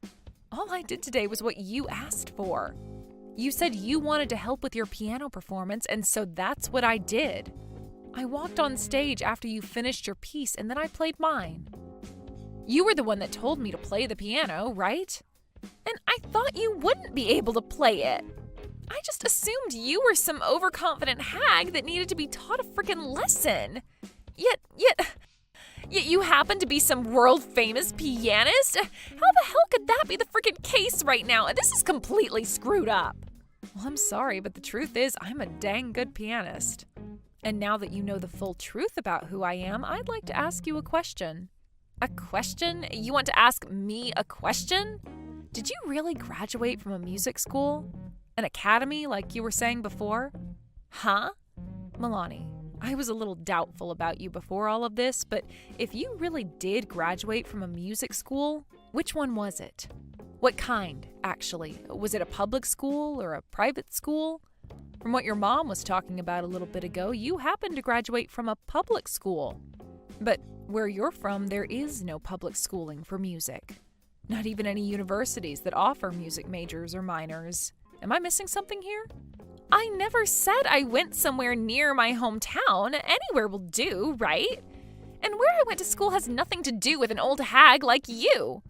All I did today was what you asked for. You said you wanted to help with your piano performance, and so that's what I did. I walked on stage after you finished your piece, and then I played mine. You were the one that told me to play the piano, right? And I thought you wouldn't be able to play it. I just assumed you were some overconfident hag that needed to be taught a freaking lesson. Yet you happen to be some world-famous pianist? How the hell could that be the freaking case right now? This is completely screwed up. Well, I'm sorry, but the truth is I'm a dang good pianist. And now that you know the full truth about who I am, I'd like to ask you a question. A question? You want to ask me a question? Did you really graduate from a music school? An academy, like you were saying before? Huh? Milani, I was a little doubtful about you before all of this, but if you really did graduate from a music school, which one was it? What kind, actually? Was it a public school or a private school? From what your mom was talking about a little bit ago, you happened to graduate from a public school. But where you're from, there is no public schooling for music. Not even any universities that offer music majors or minors. Am I missing something here? I never said I went somewhere near my hometown. Anywhere will do, right? And where I went to school has nothing to do with an old hag like you.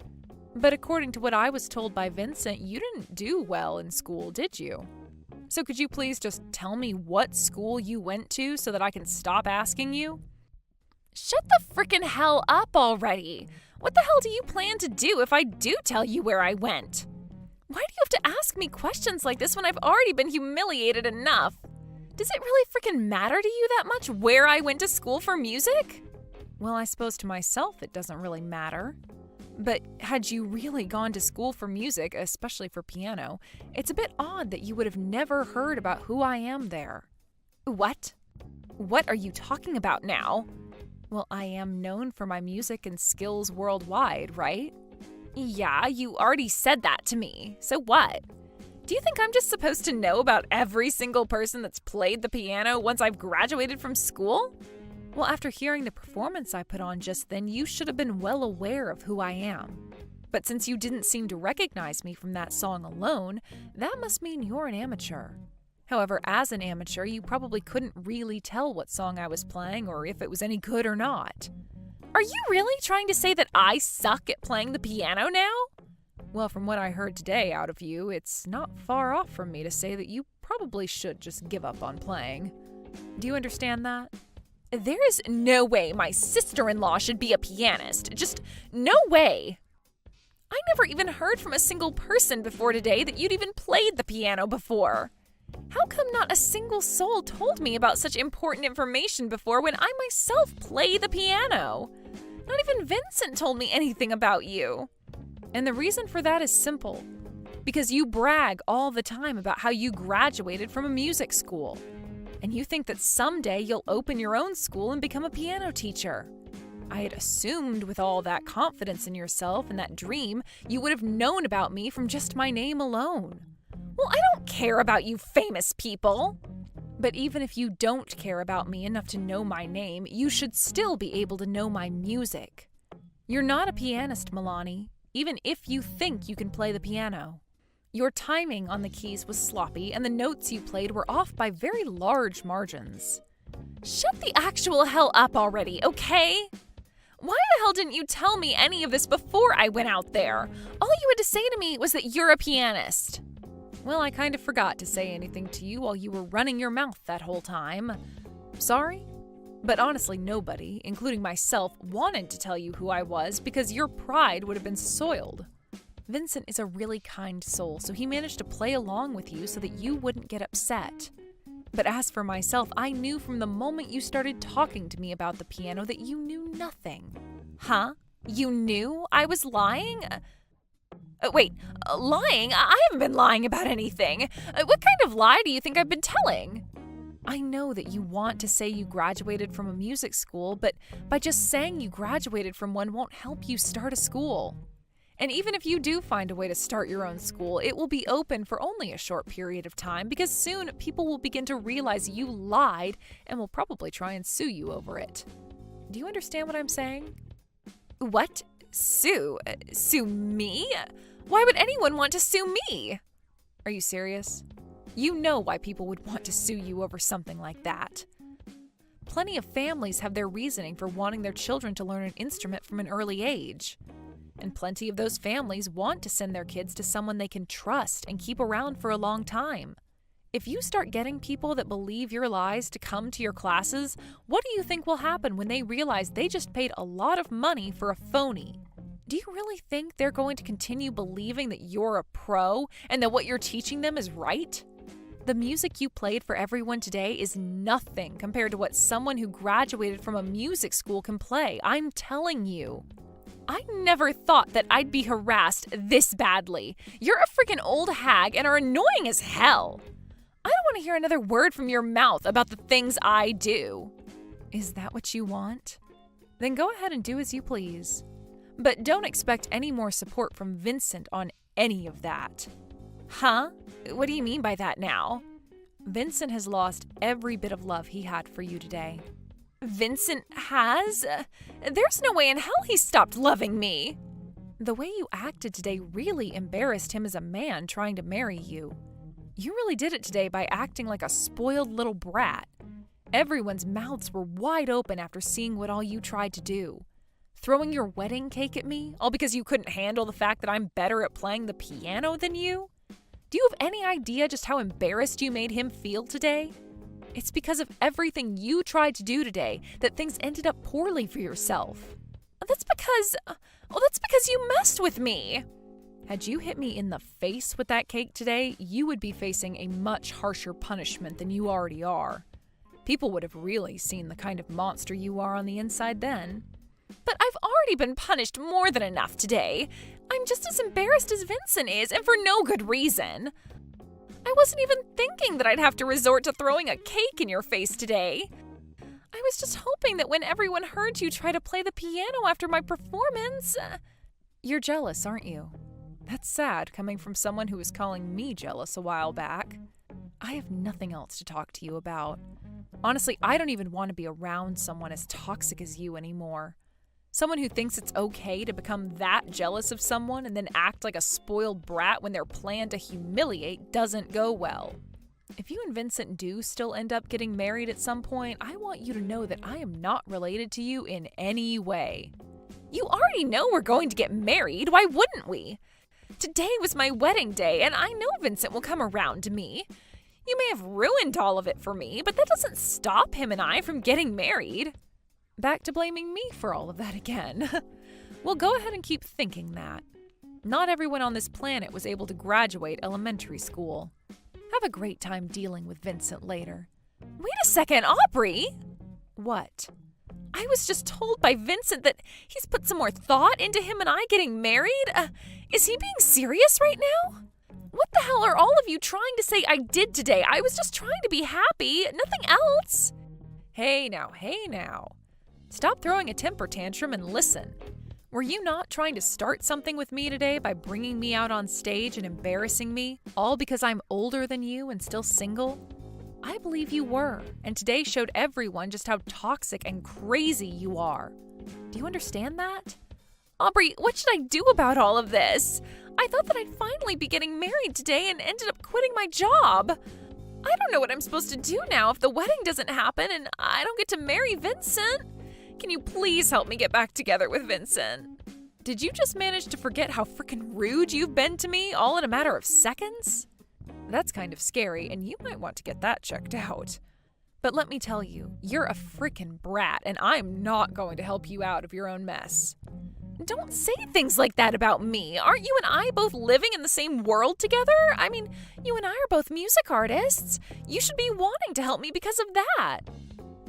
But according to what I was told by Vincent, you didn't do well in school, did you? So could you please just tell me what school you went to so that I can stop asking you? Shut the frickin' hell up already. What the hell do you plan to do if I do tell you where I went? Why do you have to ask me questions like this when I've already been humiliated enough? Does it really frickin' matter to you that much where I went to school for music? Well, I suppose to myself it doesn't really matter. But had you really gone to school for music, especially for piano, it's a bit odd that you would have never heard about who I am there. What? What are you talking about now? Well, I am known for my music and skills worldwide, right? Yeah, you already said that to me. So what? Do you think I'm just supposed to know about every single person that's played the piano once I've graduated from school? Well, after hearing the performance I put on just then, you should have been well aware of who I am. But since you didn't seem to recognize me from that song alone, that must mean you're an amateur. However, as an amateur, you probably couldn't really tell what song I was playing or if it was any good or not. Are you really trying to say that I suck at playing the piano now? Well, from what I heard today out of you, it's not far off from me to say that you probably should just give up on playing. Do you understand that? There is no way my sister-in-law should be a pianist. Just no way. I never even heard from a single person before today that you'd even played the piano before. How come not a single soul told me about such important information before when I myself play the piano? Not even Vincent told me anything about you. And the reason for that is simple. Because you brag all the time about how you graduated from a music school. And you think that someday you'll open your own school and become a piano teacher. I had assumed with all that confidence in yourself and that dream, you would have known about me from just my name alone. Well, I don't care about you famous people. But even if you don't care about me enough to know my name, you should still be able to know my music. You're not a pianist, Milani, even if you think you can play the piano. Your timing on the keys was sloppy, and the notes you played were off by very large margins. Shut the actual hell up already, okay? Why the hell didn't you tell me any of this before I went out there? All you had to say to me was that you're a pianist. Well, I kind of forgot to say anything to you while you were running your mouth that whole time. Sorry? But honestly, nobody, including myself, wanted to tell you who I was because your pride would have been soiled. Vincent is a really kind soul, so he managed to play along with you so that you wouldn't get upset. But as for myself, I knew from the moment you started talking to me about the piano that you knew nothing. Huh? You knew I was lying? Wait, lying? I haven't been lying about anything. What kind of lie do you think I've been telling? I know that you want to say you graduated from a music school, but by just saying you graduated from one won't help you start a school. And even if you do find a way to start your own school, it will be open for only a short period of time because soon people will begin to realize you lied and will probably try and sue you over it. Do you understand what I'm saying? What? Sue? Sue me? Why would anyone want to sue me? Are you serious? You know why people would want to sue you over something like that. Plenty of families have their reasoning for wanting their children to learn an instrument from an early age. And plenty of those families want to send their kids to someone they can trust and keep around for a long time. If you start getting people that believe your lies to come to your classes, what do you think will happen when they realize they just paid a lot of money for a phony? Do you really think they're going to continue believing that you're a pro and that what you're teaching them is right? The music you played for everyone today is nothing compared to what someone who graduated from a music school can play. I'm telling you. I never thought that I'd be harassed this badly. You're a freaking old hag and are annoying as hell. I don't want to hear another word from your mouth about the things I do. Is that what you want? Then go ahead and do as you please. But don't expect any more support from Vincent on any of that. Huh? What do you mean by that now? Vincent has lost every bit of love he had for you today. Vincent has? There's no way in hell he stopped loving me. The way you acted today really embarrassed him as a man trying to marry you. You really did it today by acting like a spoiled little brat. Everyone's mouths were wide open after seeing what all you tried to do. Throwing your wedding cake at me, all because you couldn't handle the fact that I'm better at playing the piano than you? Do you have any idea just how embarrassed you made him feel today? It's because of everything you tried to do today that things ended up poorly for yourself. That's because you messed with me. Had you hit me in the face with that cake today, you would be facing a much harsher punishment than you already are. People would have really seen the kind of monster you are on the inside then. But I've already been punished more than enough today. I'm just as embarrassed as Vincent is, and for no good reason. I wasn't even thinking that I'd have to resort to throwing a cake in your face today. I was just hoping that when everyone heard you try to play the piano after my performance... You're jealous, aren't you? That's sad coming from someone who was calling me jealous a while back. I have nothing else to talk to you about. Honestly, I don't even want to be around someone as toxic as you anymore. Someone who thinks it's okay to become that jealous of someone and then act like a spoiled brat when their plan to humiliate doesn't go well. If you and Vincent do still end up getting married at some point, I want you to know that I am not related to you in any way. You already know we're going to get married. Why wouldn't we? Today was my wedding day, and I know Vincent will come around to me. You may have ruined all of it for me, but that doesn't stop him and I from getting married. Back to blaming me for all of that again. Well, go ahead and keep thinking that. Not everyone on this planet was able to graduate elementary school. Have a great time dealing with Vincent later. Wait a second, Aubrey! What? I was just told by Vincent that he's put some more thought into him and I getting married. Is he being serious right now? What the hell are all of you trying to say I did today? I was just trying to be happy, nothing else. Hey now. Stop throwing a temper tantrum and listen. Were you not trying to start something with me today by bringing me out on stage and embarrassing me, all because I'm older than you and still single? I believe you were, and today showed everyone just how toxic and crazy you are. Do you understand that? Aubrey, what should I do about all of this? I thought that I'd finally be getting married today and ended up quitting my job. I don't know what I'm supposed to do now if the wedding doesn't happen and I don't get to marry Vincent. Can you please help me get back together with Vincent? Did you just manage to forget how freaking rude you've been to me all in a matter of seconds? That's kind of scary, and you might want to get that checked out. But let me tell you, you're a freaking brat, and I'm not going to help you out of your own mess. Don't say things like that about me. Aren't you and I both living in the same world together? I mean, you and I are both music artists. You should be wanting to help me because of that.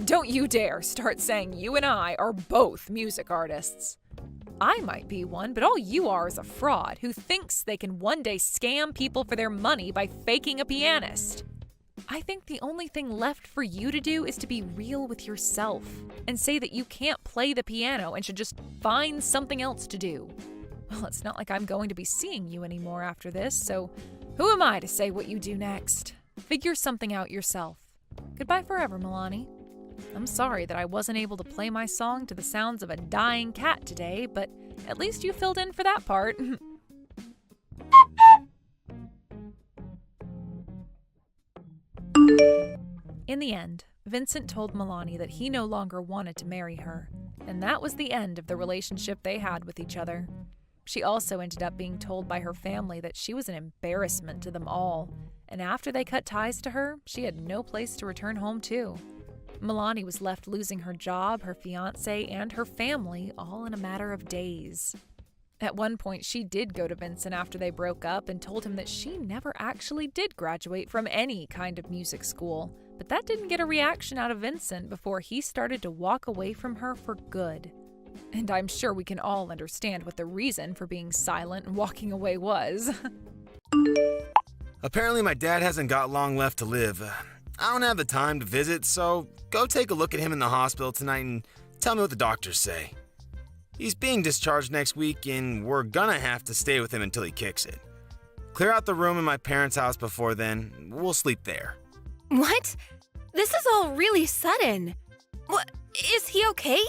Don't you dare start saying you and I are both music artists. I might be one, but all you are is a fraud who thinks they can one day scam people for their money by faking a pianist. I think the only thing left for you to do is to be real with yourself and say that you can't play the piano and should just find something else to do. Well, it's not like I'm going to be seeing you anymore after this, so who am I to say what you do next? Figure something out yourself. Goodbye forever, Milani. I'm sorry that I wasn't able to play my song to the sounds of a dying cat today, but at least you filled in for that part. In the end, Vincent told Milani that he no longer wanted to marry her, and that was the end of the relationship they had with each other. She also ended up being told by her family that she was an embarrassment to them all, and after they cut ties to her, she had no place to return home to. Milani was left losing her job, her fiancé, and her family all in a matter of days. At one point, she did go to Vincent after they broke up and told him that she never actually did graduate from any kind of music school, but that didn't get a reaction out of Vincent before he started to walk away from her for good. And I'm sure we can all understand what the reason for being silent and walking away was. Apparently my dad hasn't got long left to live. I don't have the time to visit, so go take a look at him in the hospital tonight and tell me what the doctors say. He's being discharged next week, and we're gonna have to stay with him until he kicks it. Clear out the room in my parents' house before then. We'll sleep there. What? This is all really sudden. What? Is he okay?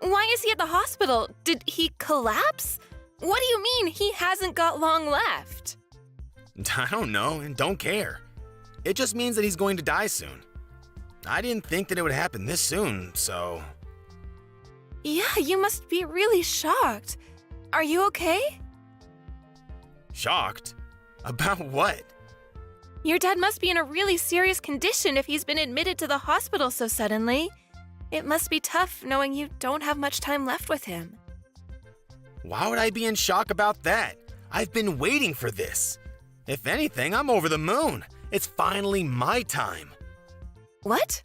Why is he at the hospital? Did he collapse? What do you mean he hasn't got long left? I don't know and don't care. It just means that he's going to die soon. I didn't think that it would happen this soon, so... Yeah, you must be really shocked. Are you okay? Shocked? About what? Your dad must be in a really serious condition if he's been admitted to the hospital so suddenly. It must be tough knowing you don't have much time left with him. Why would I be in shock about that? I've been waiting for this. If anything, I'm over the moon. It's finally my time. What?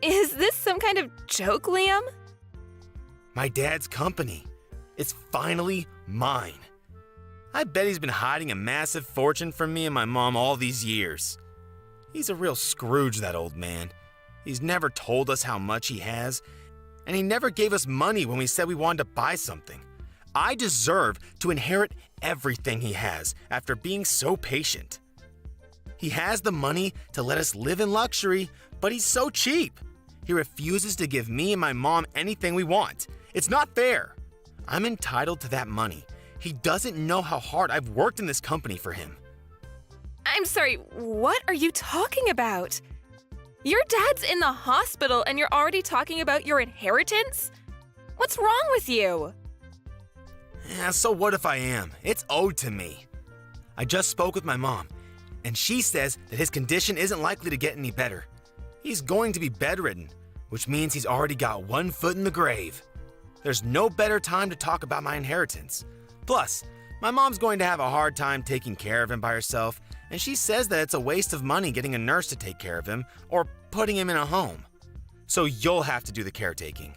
Is this some kind of joke, Liam? My dad's company. It's finally mine. I bet he's been hiding a massive fortune from me and my mom all these years. He's a real Scrooge, that old man. He's never told us how much he has, and he never gave us money when we said we wanted to buy something. I deserve to inherit everything he has after being so patient. He has the money to let us live in luxury, but he's so cheap. He refuses to give me and my mom anything we want. It's not fair. I'm entitled to that money. He doesn't know how hard I've worked in this company for him. I'm sorry, what are you talking about? Your dad's in the hospital and you're already talking about your inheritance? What's wrong with you? Yeah, so what if I am? It's owed to me. I just spoke with my mom, and she says that his condition isn't likely to get any better. He's going to be bedridden, which means he's already got one foot in the grave. There's no better time to talk about my inheritance. Plus, my mom's going to have a hard time taking care of him by herself, and she says that it's a waste of money getting a nurse to take care of him or putting him in a home. So you'll have to do the caretaking.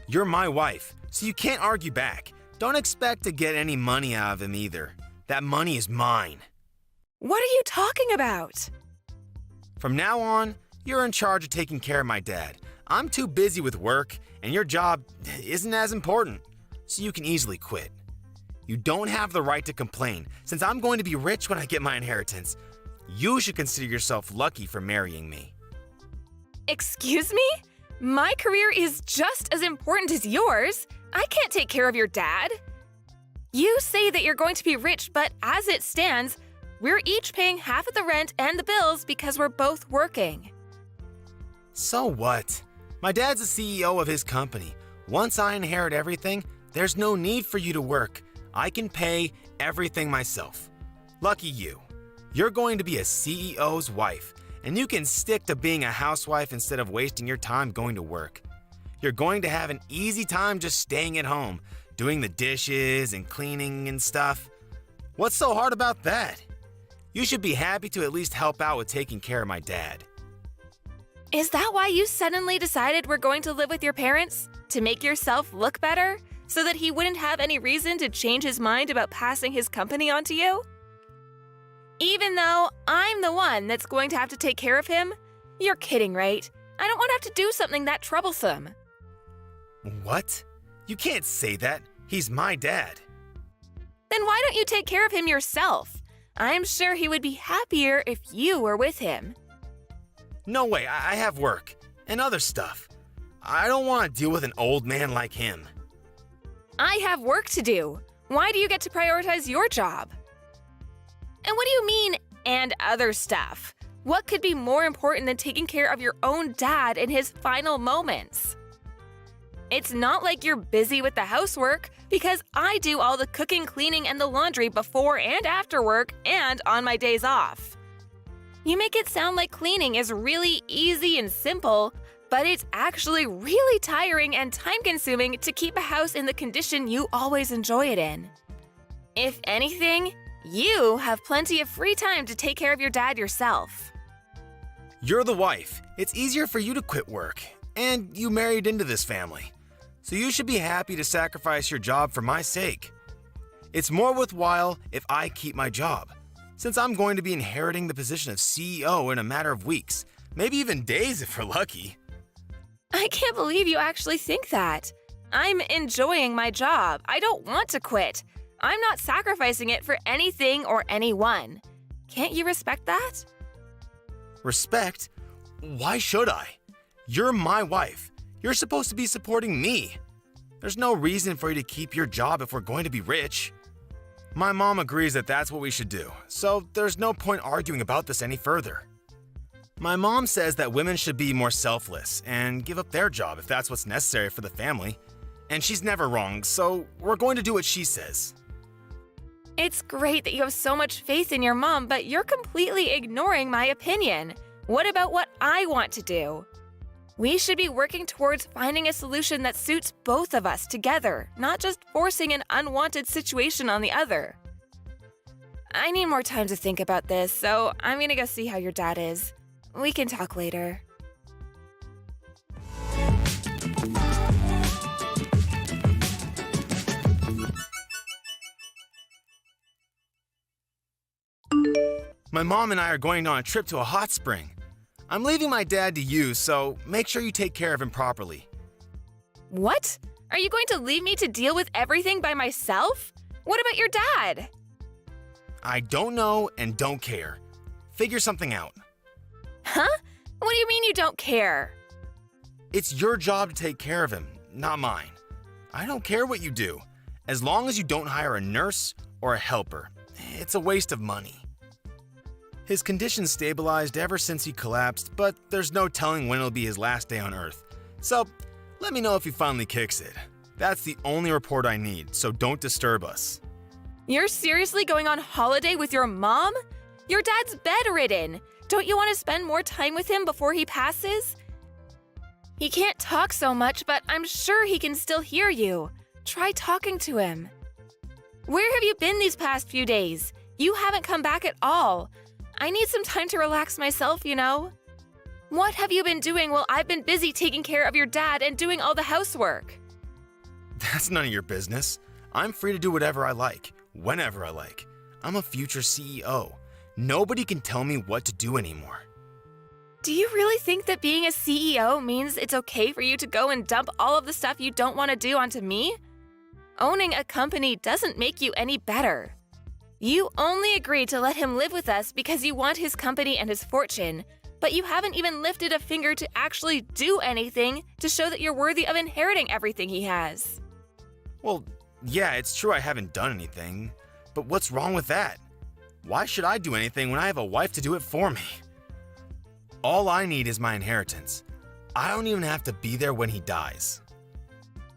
You're my wife, so you can't argue back. Don't expect to get any money out of him either. That money is mine. What are you talking about? From now on, you're in charge of taking care of my dad. I'm too busy with work, and your job isn't as important, so you can easily quit. You don't have the right to complain, since I'm going to be rich when I get my inheritance. You should consider yourself lucky for marrying me. Excuse me? My career is just as important as yours. I can't take care of your dad. You say that you're going to be rich, but as it stands, we're each paying half of the rent and the bills because we're both working. So what? My dad's the CEO of his company. Once I inherit everything, there's no need for you to work. I can pay everything myself. Lucky you. You're going to be a CEO's wife, and you can stick to being a housewife instead of wasting your time going to work. You're going to have an easy time just staying at home, doing the dishes and cleaning and stuff. What's so hard about that? You should be happy to at least help out with taking care of my dad. Is that why you suddenly decided we're going to live with your parents? To make yourself look better? so that he wouldn't have any reason to change his mind about passing his company on to you? Even though I'm the one that's going to have to take care of him? You're kidding, right? I don't want to have to do something that troublesome. What? You can't say that. He's my dad. Then why don't you take care of him yourself? I'm sure he would be happier if you were with him. No way, I have work and other stuff. I don't want to deal with an old man like him. I have work to do. Why do you get to prioritize your job? And what do you mean, and other stuff? What could be more important than taking care of your own dad in his final moments? It's not like you're busy with the housework, because I do all the cooking, cleaning, and the laundry before and after work and on my days off. You make it sound like cleaning is really easy and simple, but it's actually really tiring and time-consuming to keep a house in the condition you always enjoy it in. If anything, you have plenty of free time to take care of your dad yourself. You're the wife. It's easier for you to quit work. And you married into this family. So you should be happy to sacrifice your job for my sake. It's more worthwhile if I keep my job, since I'm going to be inheriting the position of CEO in a matter of weeks, maybe even days if we're lucky. I can't believe you actually think that. I'm enjoying my job. I don't want to quit. I'm not sacrificing it for anything or anyone. Can't you respect that? Respect? Why should I? You're my wife. You're supposed to be supporting me. There's no reason for you to keep your job if we're going to be rich. My mom agrees that that's what we should do, so there's no point arguing about this any further. My mom says that women should be more selfless and give up their job if that's what's necessary for the family. And she's never wrong, so we're going to do what she says. It's great that you have so much faith in your mom, but you're completely ignoring my opinion. What about what I want to do? We should be working towards finding a solution that suits both of us together, not just forcing an unwanted situation on the other. I need more time to think about this, so I'm gonna go see how your dad is. We can talk later. My mom and I are going on a trip to a hot spring. I'm leaving my dad to you, so make sure you take care of him properly. What? Are you going to leave me to deal with everything by myself? What about your dad? I don't know and don't care. Figure something out. Huh? What do you mean you don't care? It's your job to take care of him, not mine. I don't care what you do, as long as you don't hire a nurse or a helper. It's a waste of money. His condition stabilized ever since he collapsed, but there's no telling when it'll be his last day on Earth. So, let me know if he finally kicks it. That's the only report I need, so don't disturb us. You're seriously going on holiday with your mom? Your dad's bedridden. Don't you want to spend more time with him before he passes? He can't talk so much, but I'm sure he can still hear you. Try talking to him. Where have you been these past few days? You haven't come back at all. I need some time to relax myself, you know. What have you been doing while I've been busy taking care of your dad and doing all the housework? That's none of your business. I'm free to do whatever I like, whenever I like. I'm a future CEO. Nobody can tell me what to do anymore. Do you really think that being a CEO means it's okay for you to go and dump all of the stuff you don't want to do onto me? Owning a company doesn't make you any better. You only agreed to let him live with us because you want his company and his fortune, but you haven't even lifted a finger to actually do anything to show that you're worthy of inheriting everything he has. Well, yeah, it's true I haven't done anything, but what's wrong with that? Why should I do anything when I have a wife to do it for me? All I need is my inheritance. I don't even have to be there when he dies.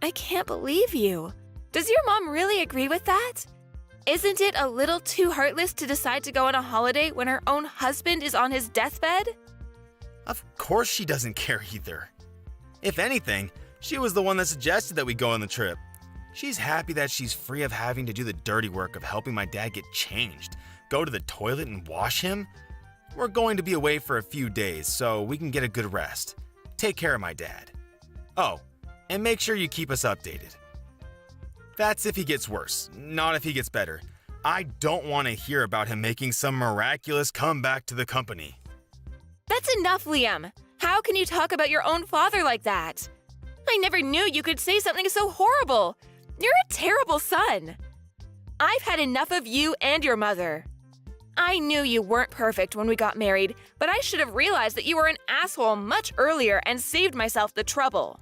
I can't believe you. Does your mom really agree with that? Isn't it a little too heartless to decide to go on a holiday when her own husband is on his deathbed? Of course she doesn't care either. If anything, she was the one that suggested that we go on the trip. She's happy that she's free of having to do the dirty work of helping my dad get changed, go to the toilet and wash him. We're going to be away for a few days so we can get a good rest. Take care of my dad. Oh, and make sure you keep us updated. That's if he gets worse, not if he gets better. I don't want to hear about him making some miraculous comeback to the company. That's enough, Liam. How can you talk about your own father like that? I never knew you could say something so horrible. You're a terrible son. I've had enough of you and your mother. I knew you weren't perfect when we got married, but I should have realized that you were an asshole much earlier and saved myself the trouble.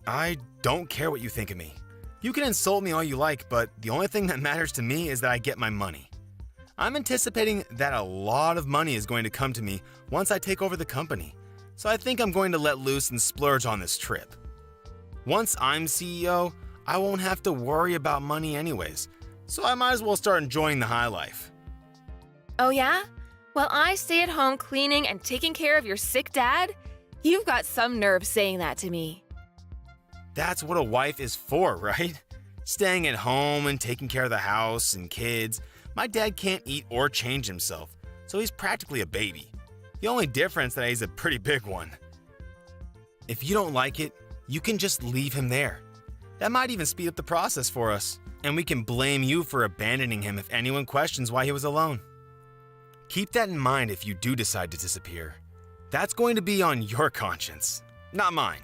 I don't care what you think of me. You can insult me all you like, but the only thing that matters to me is that I get my money. I'm anticipating that a lot of money is going to come to me once I take over the company, so I think I'm going to let loose and splurge on this trip. Once I'm CEO, I won't have to worry about money anyways, so I might as well start enjoying the high life. Oh yeah? While I stay at home cleaning and taking care of your sick dad? You've got some nerve saying that to me. That's what a wife is for, right? Staying at home and taking care of the house and kids. My dad can't eat or change himself, so he's practically a baby. The only difference is that he's a pretty big one. If you don't like it, you can just leave him there. That might even speed up the process for us, and we can blame you for abandoning him if anyone questions why he was alone. Keep that in mind if you do decide to disappear. That's going to be on your conscience, not mine.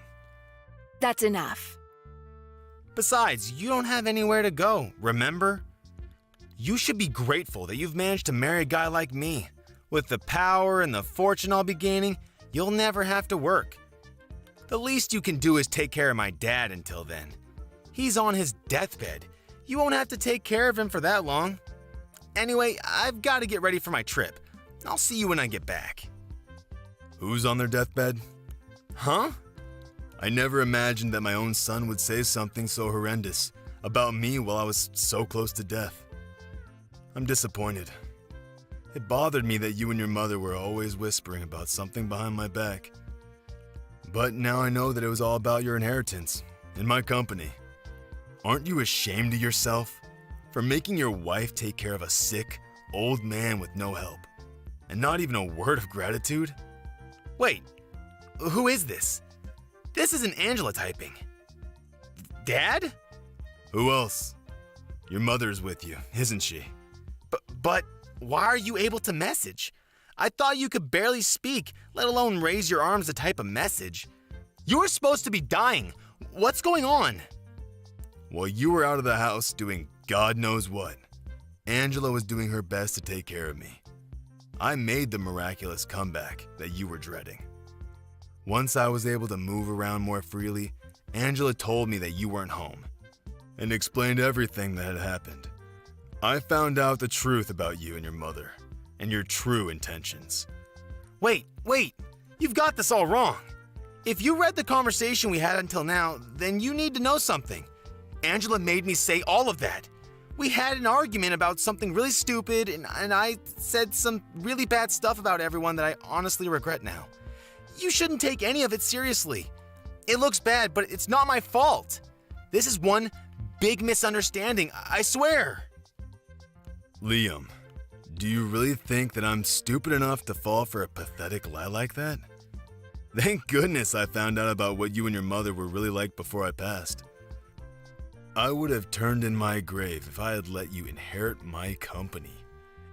That's enough. Besides, you don't have anywhere to go, remember? You should be grateful that you've managed to marry a guy like me. With the power and the fortune I'll be gaining, you'll never have to work. The least you can do is take care of my dad until then. He's on his deathbed. You won't have to take care of him for that long. Anyway, I've got to get ready for my trip. I'll see you when I get back. Who's on their deathbed? Huh? I never imagined that my own son would say something so horrendous about me while I was so close to death. I'm disappointed. It bothered me that you and your mother were always whispering about something behind my back. But now I know that it was all about your inheritance and my company. Aren't you ashamed of yourself for making your wife take care of a sick, old man with no help? And not even a word of gratitude? Wait, who is this? This isn't Angela typing. Dad? Who else? Your mother's with you, isn't she? But why are you able to message? I thought you could barely speak, let alone raise your arms to type a message. You were supposed to be dying. What's going on? While you were out of the house doing God knows what, Angela was doing her best to take care of me. I made the miraculous comeback that you were dreading. Once I was able to move around more freely, Angela told me that you weren't home and explained everything that had happened. I found out the truth about you and your mother and your true intentions. Wait, you've got this all wrong. If you read the conversation we had until now, then you need to know something. Angela made me say all of that. We had an argument about something really stupid, and I said some really bad stuff about everyone that I honestly regret now. You shouldn't take any of it seriously. It looks bad, but it's not my fault. This is one big misunderstanding, I swear. Liam, do you really think that I'm stupid enough to fall for a pathetic lie like that? Thank goodness I found out about what you and your mother were really like before I passed. I would have turned in my grave if I had let you inherit my company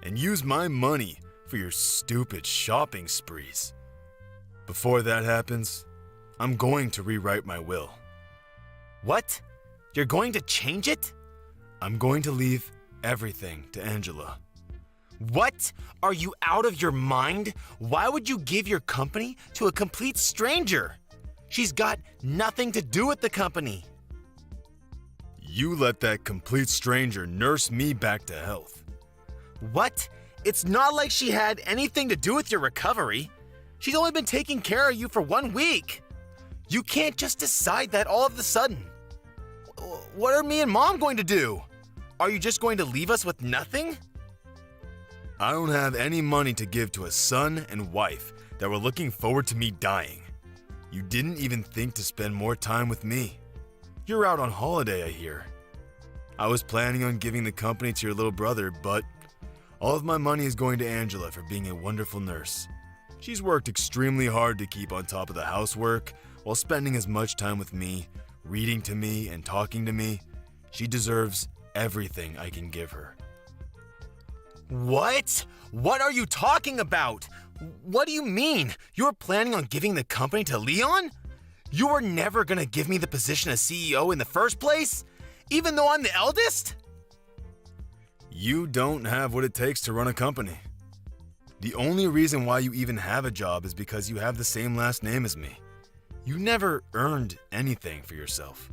and use my money for your stupid shopping sprees. Before that happens, I'm going to rewrite my will. What? You're going to change it? I'm going to leave everything to Angela. What? Are you out of your mind? Why would you give your company to a complete stranger? She's got nothing to do with the company. You let that complete stranger nurse me back to health. What? It's not like she had anything to do with your recovery. She's only been taking care of you for 1 week. You can't just decide that all of a sudden. What are me and Mom going to do? Are you just going to leave us with nothing? I don't have any money to give to a son and wife that were looking forward to me dying. You didn't even think to spend more time with me. You're out on holiday, I hear. I was planning on giving the company to your little brother, but all of my money is going to Angela for being a wonderful nurse. She's worked extremely hard to keep on top of the housework while spending as much time with me, reading to me, and talking to me. She deserves everything I can give her. What? What are you talking about? What do you mean? You're planning on giving the company to Leon? You were never gonna give me the position of CEO in the first place? Even though I'm the eldest? You don't have what it takes to run a company. The only reason why you even have a job is because you have the same last name as me. You never earned anything for yourself.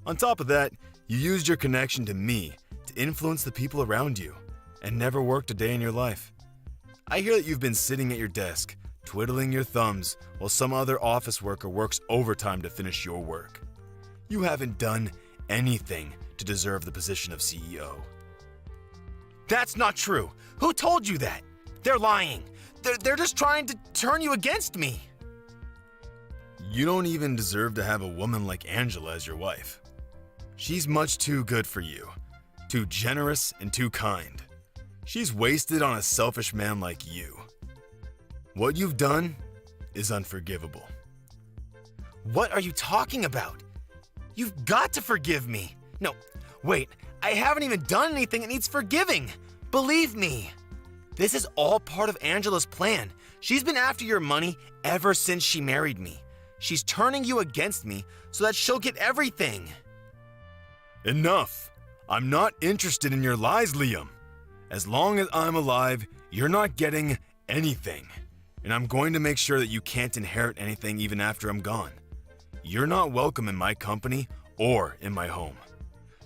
On top of that, you used your connection to me to influence the people around you and never worked a day in your life. I hear that you've been sitting at your desk, twiddling your thumbs while some other office worker works overtime to finish your work. You haven't done anything to deserve the position of CEO. That's not true. Who told you that? They're lying. They're just trying to turn you against me. You don't even deserve to have a woman like Angela as your wife. She's much too good for you. Too generous and too kind. She's wasted on a selfish man like you. What you've done is unforgivable. What are you talking about? You've got to forgive me. No, wait, I haven't even done anything that needs forgiving. Believe me. This is all part of Angela's plan. She's been after your money ever since she married me. She's turning you against me so that she'll get everything. Enough. I'm not interested in your lies, Liam. As long as I'm alive, you're not getting anything. And I'm going to make sure that you can't inherit anything even after I'm gone. You're not welcome in my company or in my home.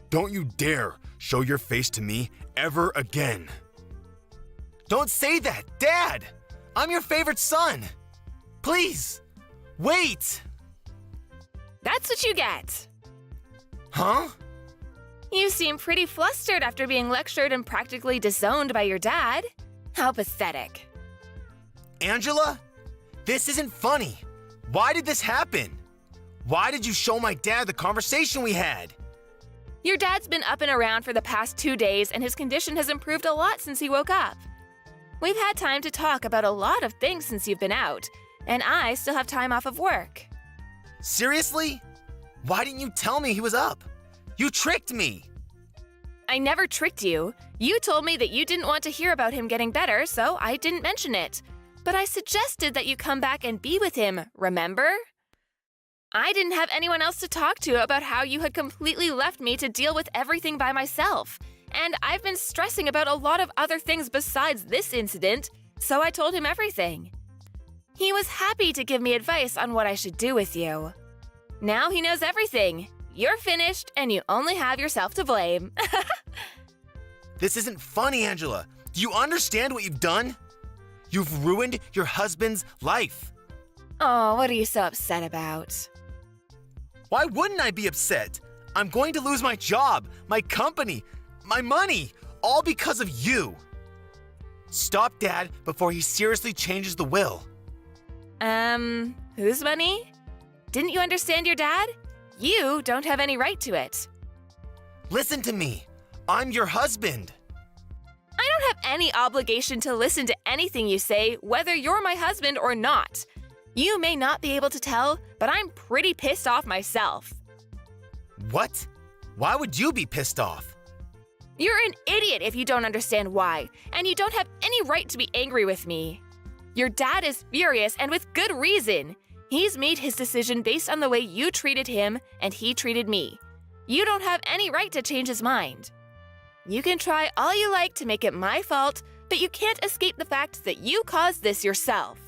Don't you dare show your face to me ever again. Don't say that, Dad! I'm your favorite son! Please, wait! That's what you get. Huh? You seem pretty flustered after being lectured and practically disowned by your dad. How pathetic. Angela? This isn't funny. Why did this happen? Why did you show my dad the conversation we had? Your dad's been up and around for the past 2 days, and his condition has improved a lot since he woke up. We've had time to talk about a lot of things since you've been out, and I still have time off of work. Seriously? Why didn't you tell me he was up? You tricked me! I never tricked you. You told me that you didn't want to hear about him getting better, so I didn't mention it. But I suggested that you come back and be with him, remember? I didn't have anyone else to talk to about how you had completely left me to deal with everything by myself. And I've been stressing about a lot of other things besides this incident, so I told him everything. He was happy to give me advice on what I should do with you. Now he knows everything. You're finished, and you only have yourself to blame. This isn't funny, Angela. Do you understand what you've done? You've ruined your husband's life. Oh, what are you so upset about? Why wouldn't I be upset? I'm going to lose my job, my company, my money, all because of you. Stop Dad before he seriously changes the will. Whose money? Didn't you understand your dad? You don't have any right to it. Listen to me. I'm your husband. I don't have any obligation to listen to anything you say, whether you're my husband or not. You may not be able to tell, but I'm pretty pissed off myself. What? Why would you be pissed off? You're an idiot if you don't understand why, and you don't have any right to be angry with me. Your dad is furious, and with good reason. He's made his decision based on the way you treated him and he treated me. You don't have any right to change his mind. You can try all you like to make it my fault, but you can't escape the fact that you caused this yourself.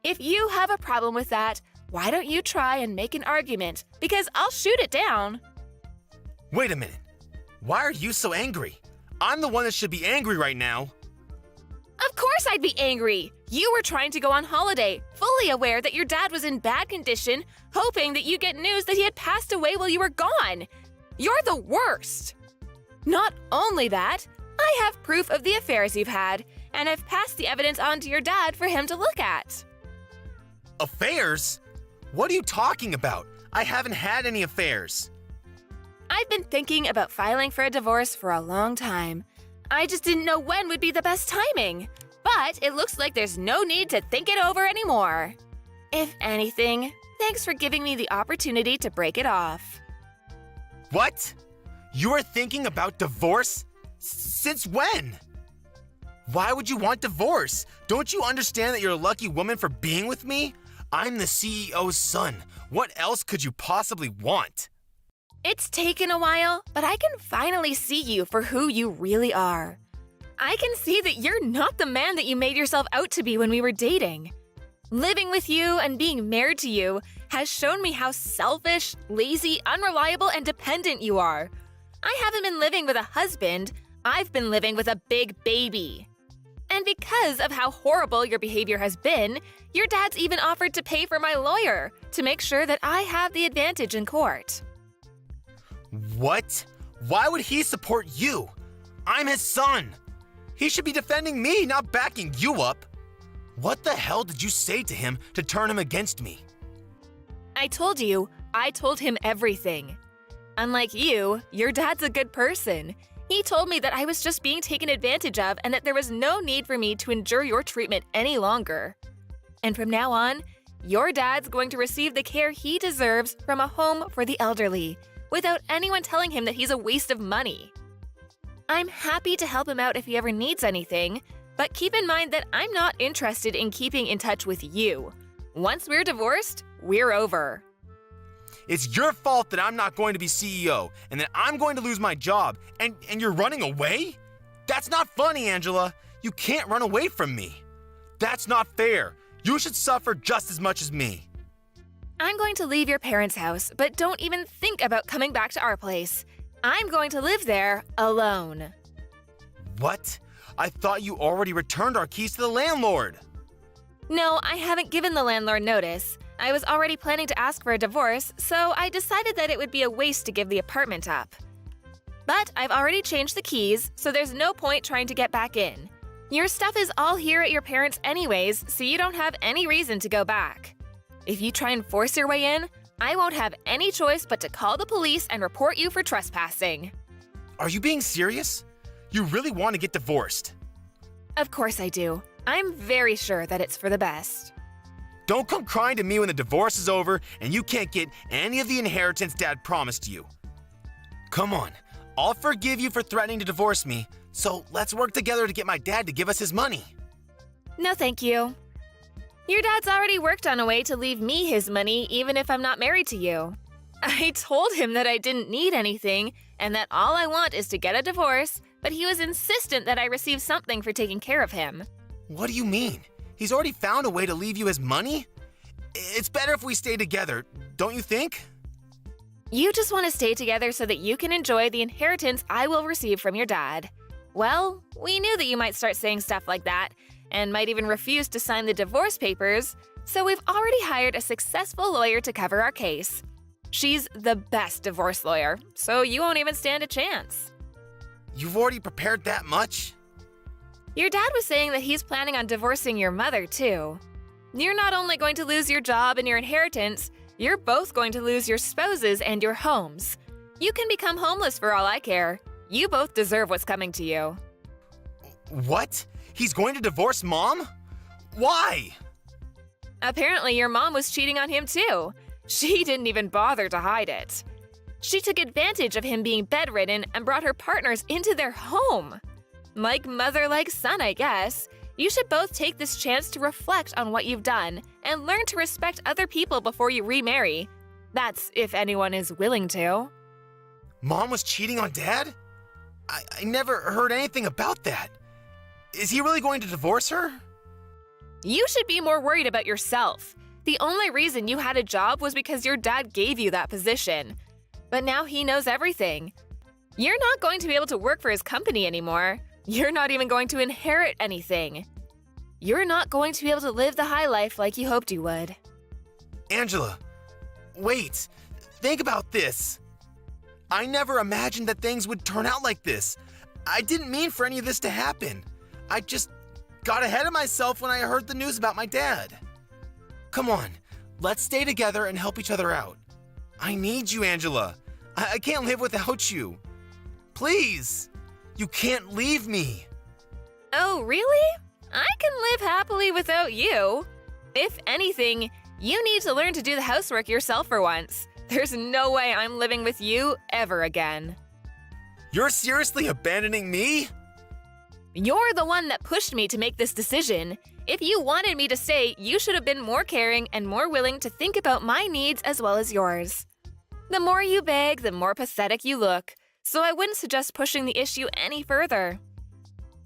If you have a problem with that, why don't you try and make an argument? Because I'll shoot it down. Wait a minute. Why are you so angry? I'm the one that should be angry right now. Of course I'd be angry. You were trying to go on holiday, fully aware that your dad was in bad condition, hoping that you'd get news that he had passed away while you were gone. You're the worst. Not only that, I have proof of the affairs you've had, and I've passed the evidence on to your dad for him to look at. Affairs? What are you talking about? I haven't had any affairs. I've been thinking about filing for a divorce for a long time. I just didn't know when would be the best timing. But it looks like there's no need to think it over anymore. If anything, thanks for giving me the opportunity to break it off. What? You are thinking about divorce? Since when? Why would you want divorce? Don't you understand that you're a lucky woman for being with me? I'm the CEO's son. What else could you possibly want? It's taken a while, but I can finally see you for who you really are. I can see that you're not the man that you made yourself out to be when we were dating. Living with you and being married to you has shown me how selfish, lazy, unreliable, and dependent you are. I haven't been living with a husband, I've been living with a big baby. And because of how horrible your behavior has been, your dad's even offered to pay for my lawyer to make sure that I have the advantage in court. What? Why would he support you? I'm his son. He should be defending me, not backing you up. What the hell did you say to him to turn him against me? I told him everything. Unlike you, your dad's a good person. He told me that I was just being taken advantage of and that there was no need for me to endure your treatment any longer. And from now on, your dad's going to receive the care he deserves from a home for the elderly, without anyone telling him that he's a waste of money. I'm happy to help him out if he ever needs anything, but keep in mind that I'm not interested in keeping in touch with you. Once we're divorced, we're over. It's your fault that I'm not going to be CEO and that I'm going to lose my job and you're running away? That's not funny, Angela. You can't run away from me. That's not fair. You should suffer just as much as me. I'm going to leave your parents' house, but don't even think about coming back to our place. I'm going to live there alone. What? I thought you already returned our keys to the landlord. No, I haven't given the landlord notice. I was already planning to ask for a divorce, so I decided that it would be a waste to give the apartment up. But I've already changed the keys, so there's no point trying to get back in. Your stuff is all here at your parents' anyways, so you don't have any reason to go back. If you try and force your way in, I won't have any choice but to call the police and report you for trespassing. Are you being serious? You really want to get divorced? Of course I do. I'm very sure that it's for the best. Don't come crying to me when the divorce is over and you can't get any of the inheritance Dad promised you. Come on, I'll forgive you for threatening to divorce me, so let's work together to get my dad to give us his money. No, thank you. Your dad's already worked on a way to leave me his money even if I'm not married to you. I told him that I didn't need anything and that all I want is to get a divorce, but he was insistent that I receive something for taking care of him. What do you mean? He's already found a way to leave you his money? It's better if we stay together, don't you think? You just want to stay together so that you can enjoy the inheritance I will receive from your dad. Well, we knew that you might start saying stuff like that, and might even refuse to sign the divorce papers, so we've already hired a successful lawyer to cover our case. She's the best divorce lawyer, so you won't even stand a chance. You've already prepared that much? Your dad was saying that he's planning on divorcing your mother, too. You're not only going to lose your job and your inheritance, you're both going to lose your spouses and your homes. You can become homeless for all I care. You both deserve what's coming to you. What? He's going to divorce Mom? Why? Apparently, your mom was cheating on him, too. She didn't even bother to hide it. She took advantage of him being bedridden and brought her partners into their home. Like mother, like son, I guess. You should both take this chance to reflect on what you've done and learn to respect other people before you remarry. That's if anyone is willing to. Mom was cheating on Dad? I never heard anything about that. Is he really going to divorce her? You should be more worried about yourself. The only reason you had a job was because your dad gave you that position. But now he knows everything. You're not going to be able to work for his company anymore. You're not even going to inherit anything. You're not going to be able to live the high life like you hoped you would. Angela, wait. Think about this. I never imagined that things would turn out like this. I didn't mean for any of this to happen. I just got ahead of myself when I heard the news about my dad. Come on, let's stay together and help each other out. I need you, Angela. I can't live without you. Please, you can't leave me. Oh, really? I can live happily without you. If anything, you need to learn to do the housework yourself for once. There's no way I'm living with you ever again. You're seriously abandoning me? You're the one that pushed me to make this decision. If you wanted me to stay, you should have been more caring and more willing to think about my needs as well as yours. The more you beg, the more pathetic you look, so I wouldn't suggest pushing the issue any further.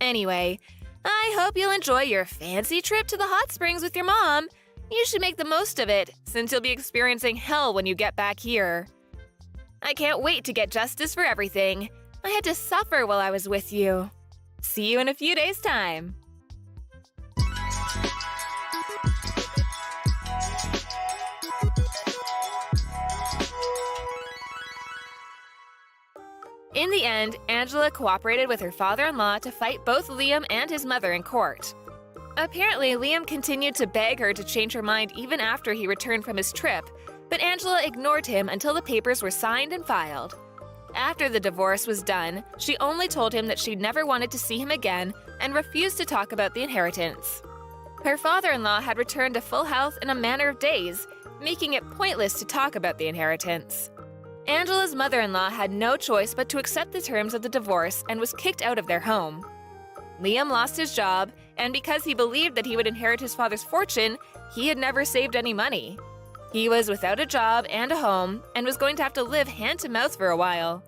Anyway, I hope you'll enjoy your fancy trip to the hot springs with your mom. You should make the most of it, since you'll be experiencing hell when you get back here. I can't wait to get justice for everything. I had to suffer while I was with you. See you in a few days' time. In the end, Angela cooperated with her father-in-law to fight both Liam and his mother in court. Apparently, Liam continued to beg her to change her mind even after he returned from his trip, but Angela ignored him until the papers were signed and filed. After the divorce was done, she only told him that she never wanted to see him again and refused to talk about the inheritance. Her father-in-law had returned to full health in a matter of days, making it pointless to talk about the inheritance. Angela's mother-in-law had no choice but to accept the terms of the divorce and was kicked out of their home. Liam lost his job, and because he believed that he would inherit his father's fortune, he had never saved any money. He was without a job and a home, and was going to have to live hand-to-mouth for a while.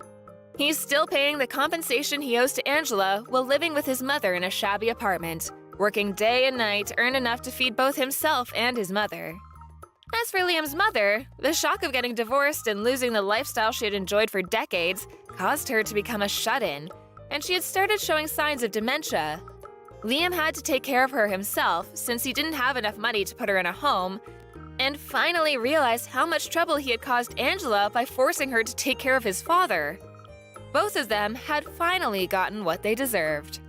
He's still paying the compensation he owes to Angela while living with his mother in a shabby apartment, working day and night to earn enough to feed both himself and his mother. As for Liam's mother, the shock of getting divorced and losing the lifestyle she had enjoyed for decades caused her to become a shut-in, and she had started showing signs of dementia. Liam had to take care of her himself since he didn't have enough money to put her in a home, and finally realized how much trouble he had caused Angela by forcing her to take care of his father. Both of them had finally gotten what they deserved.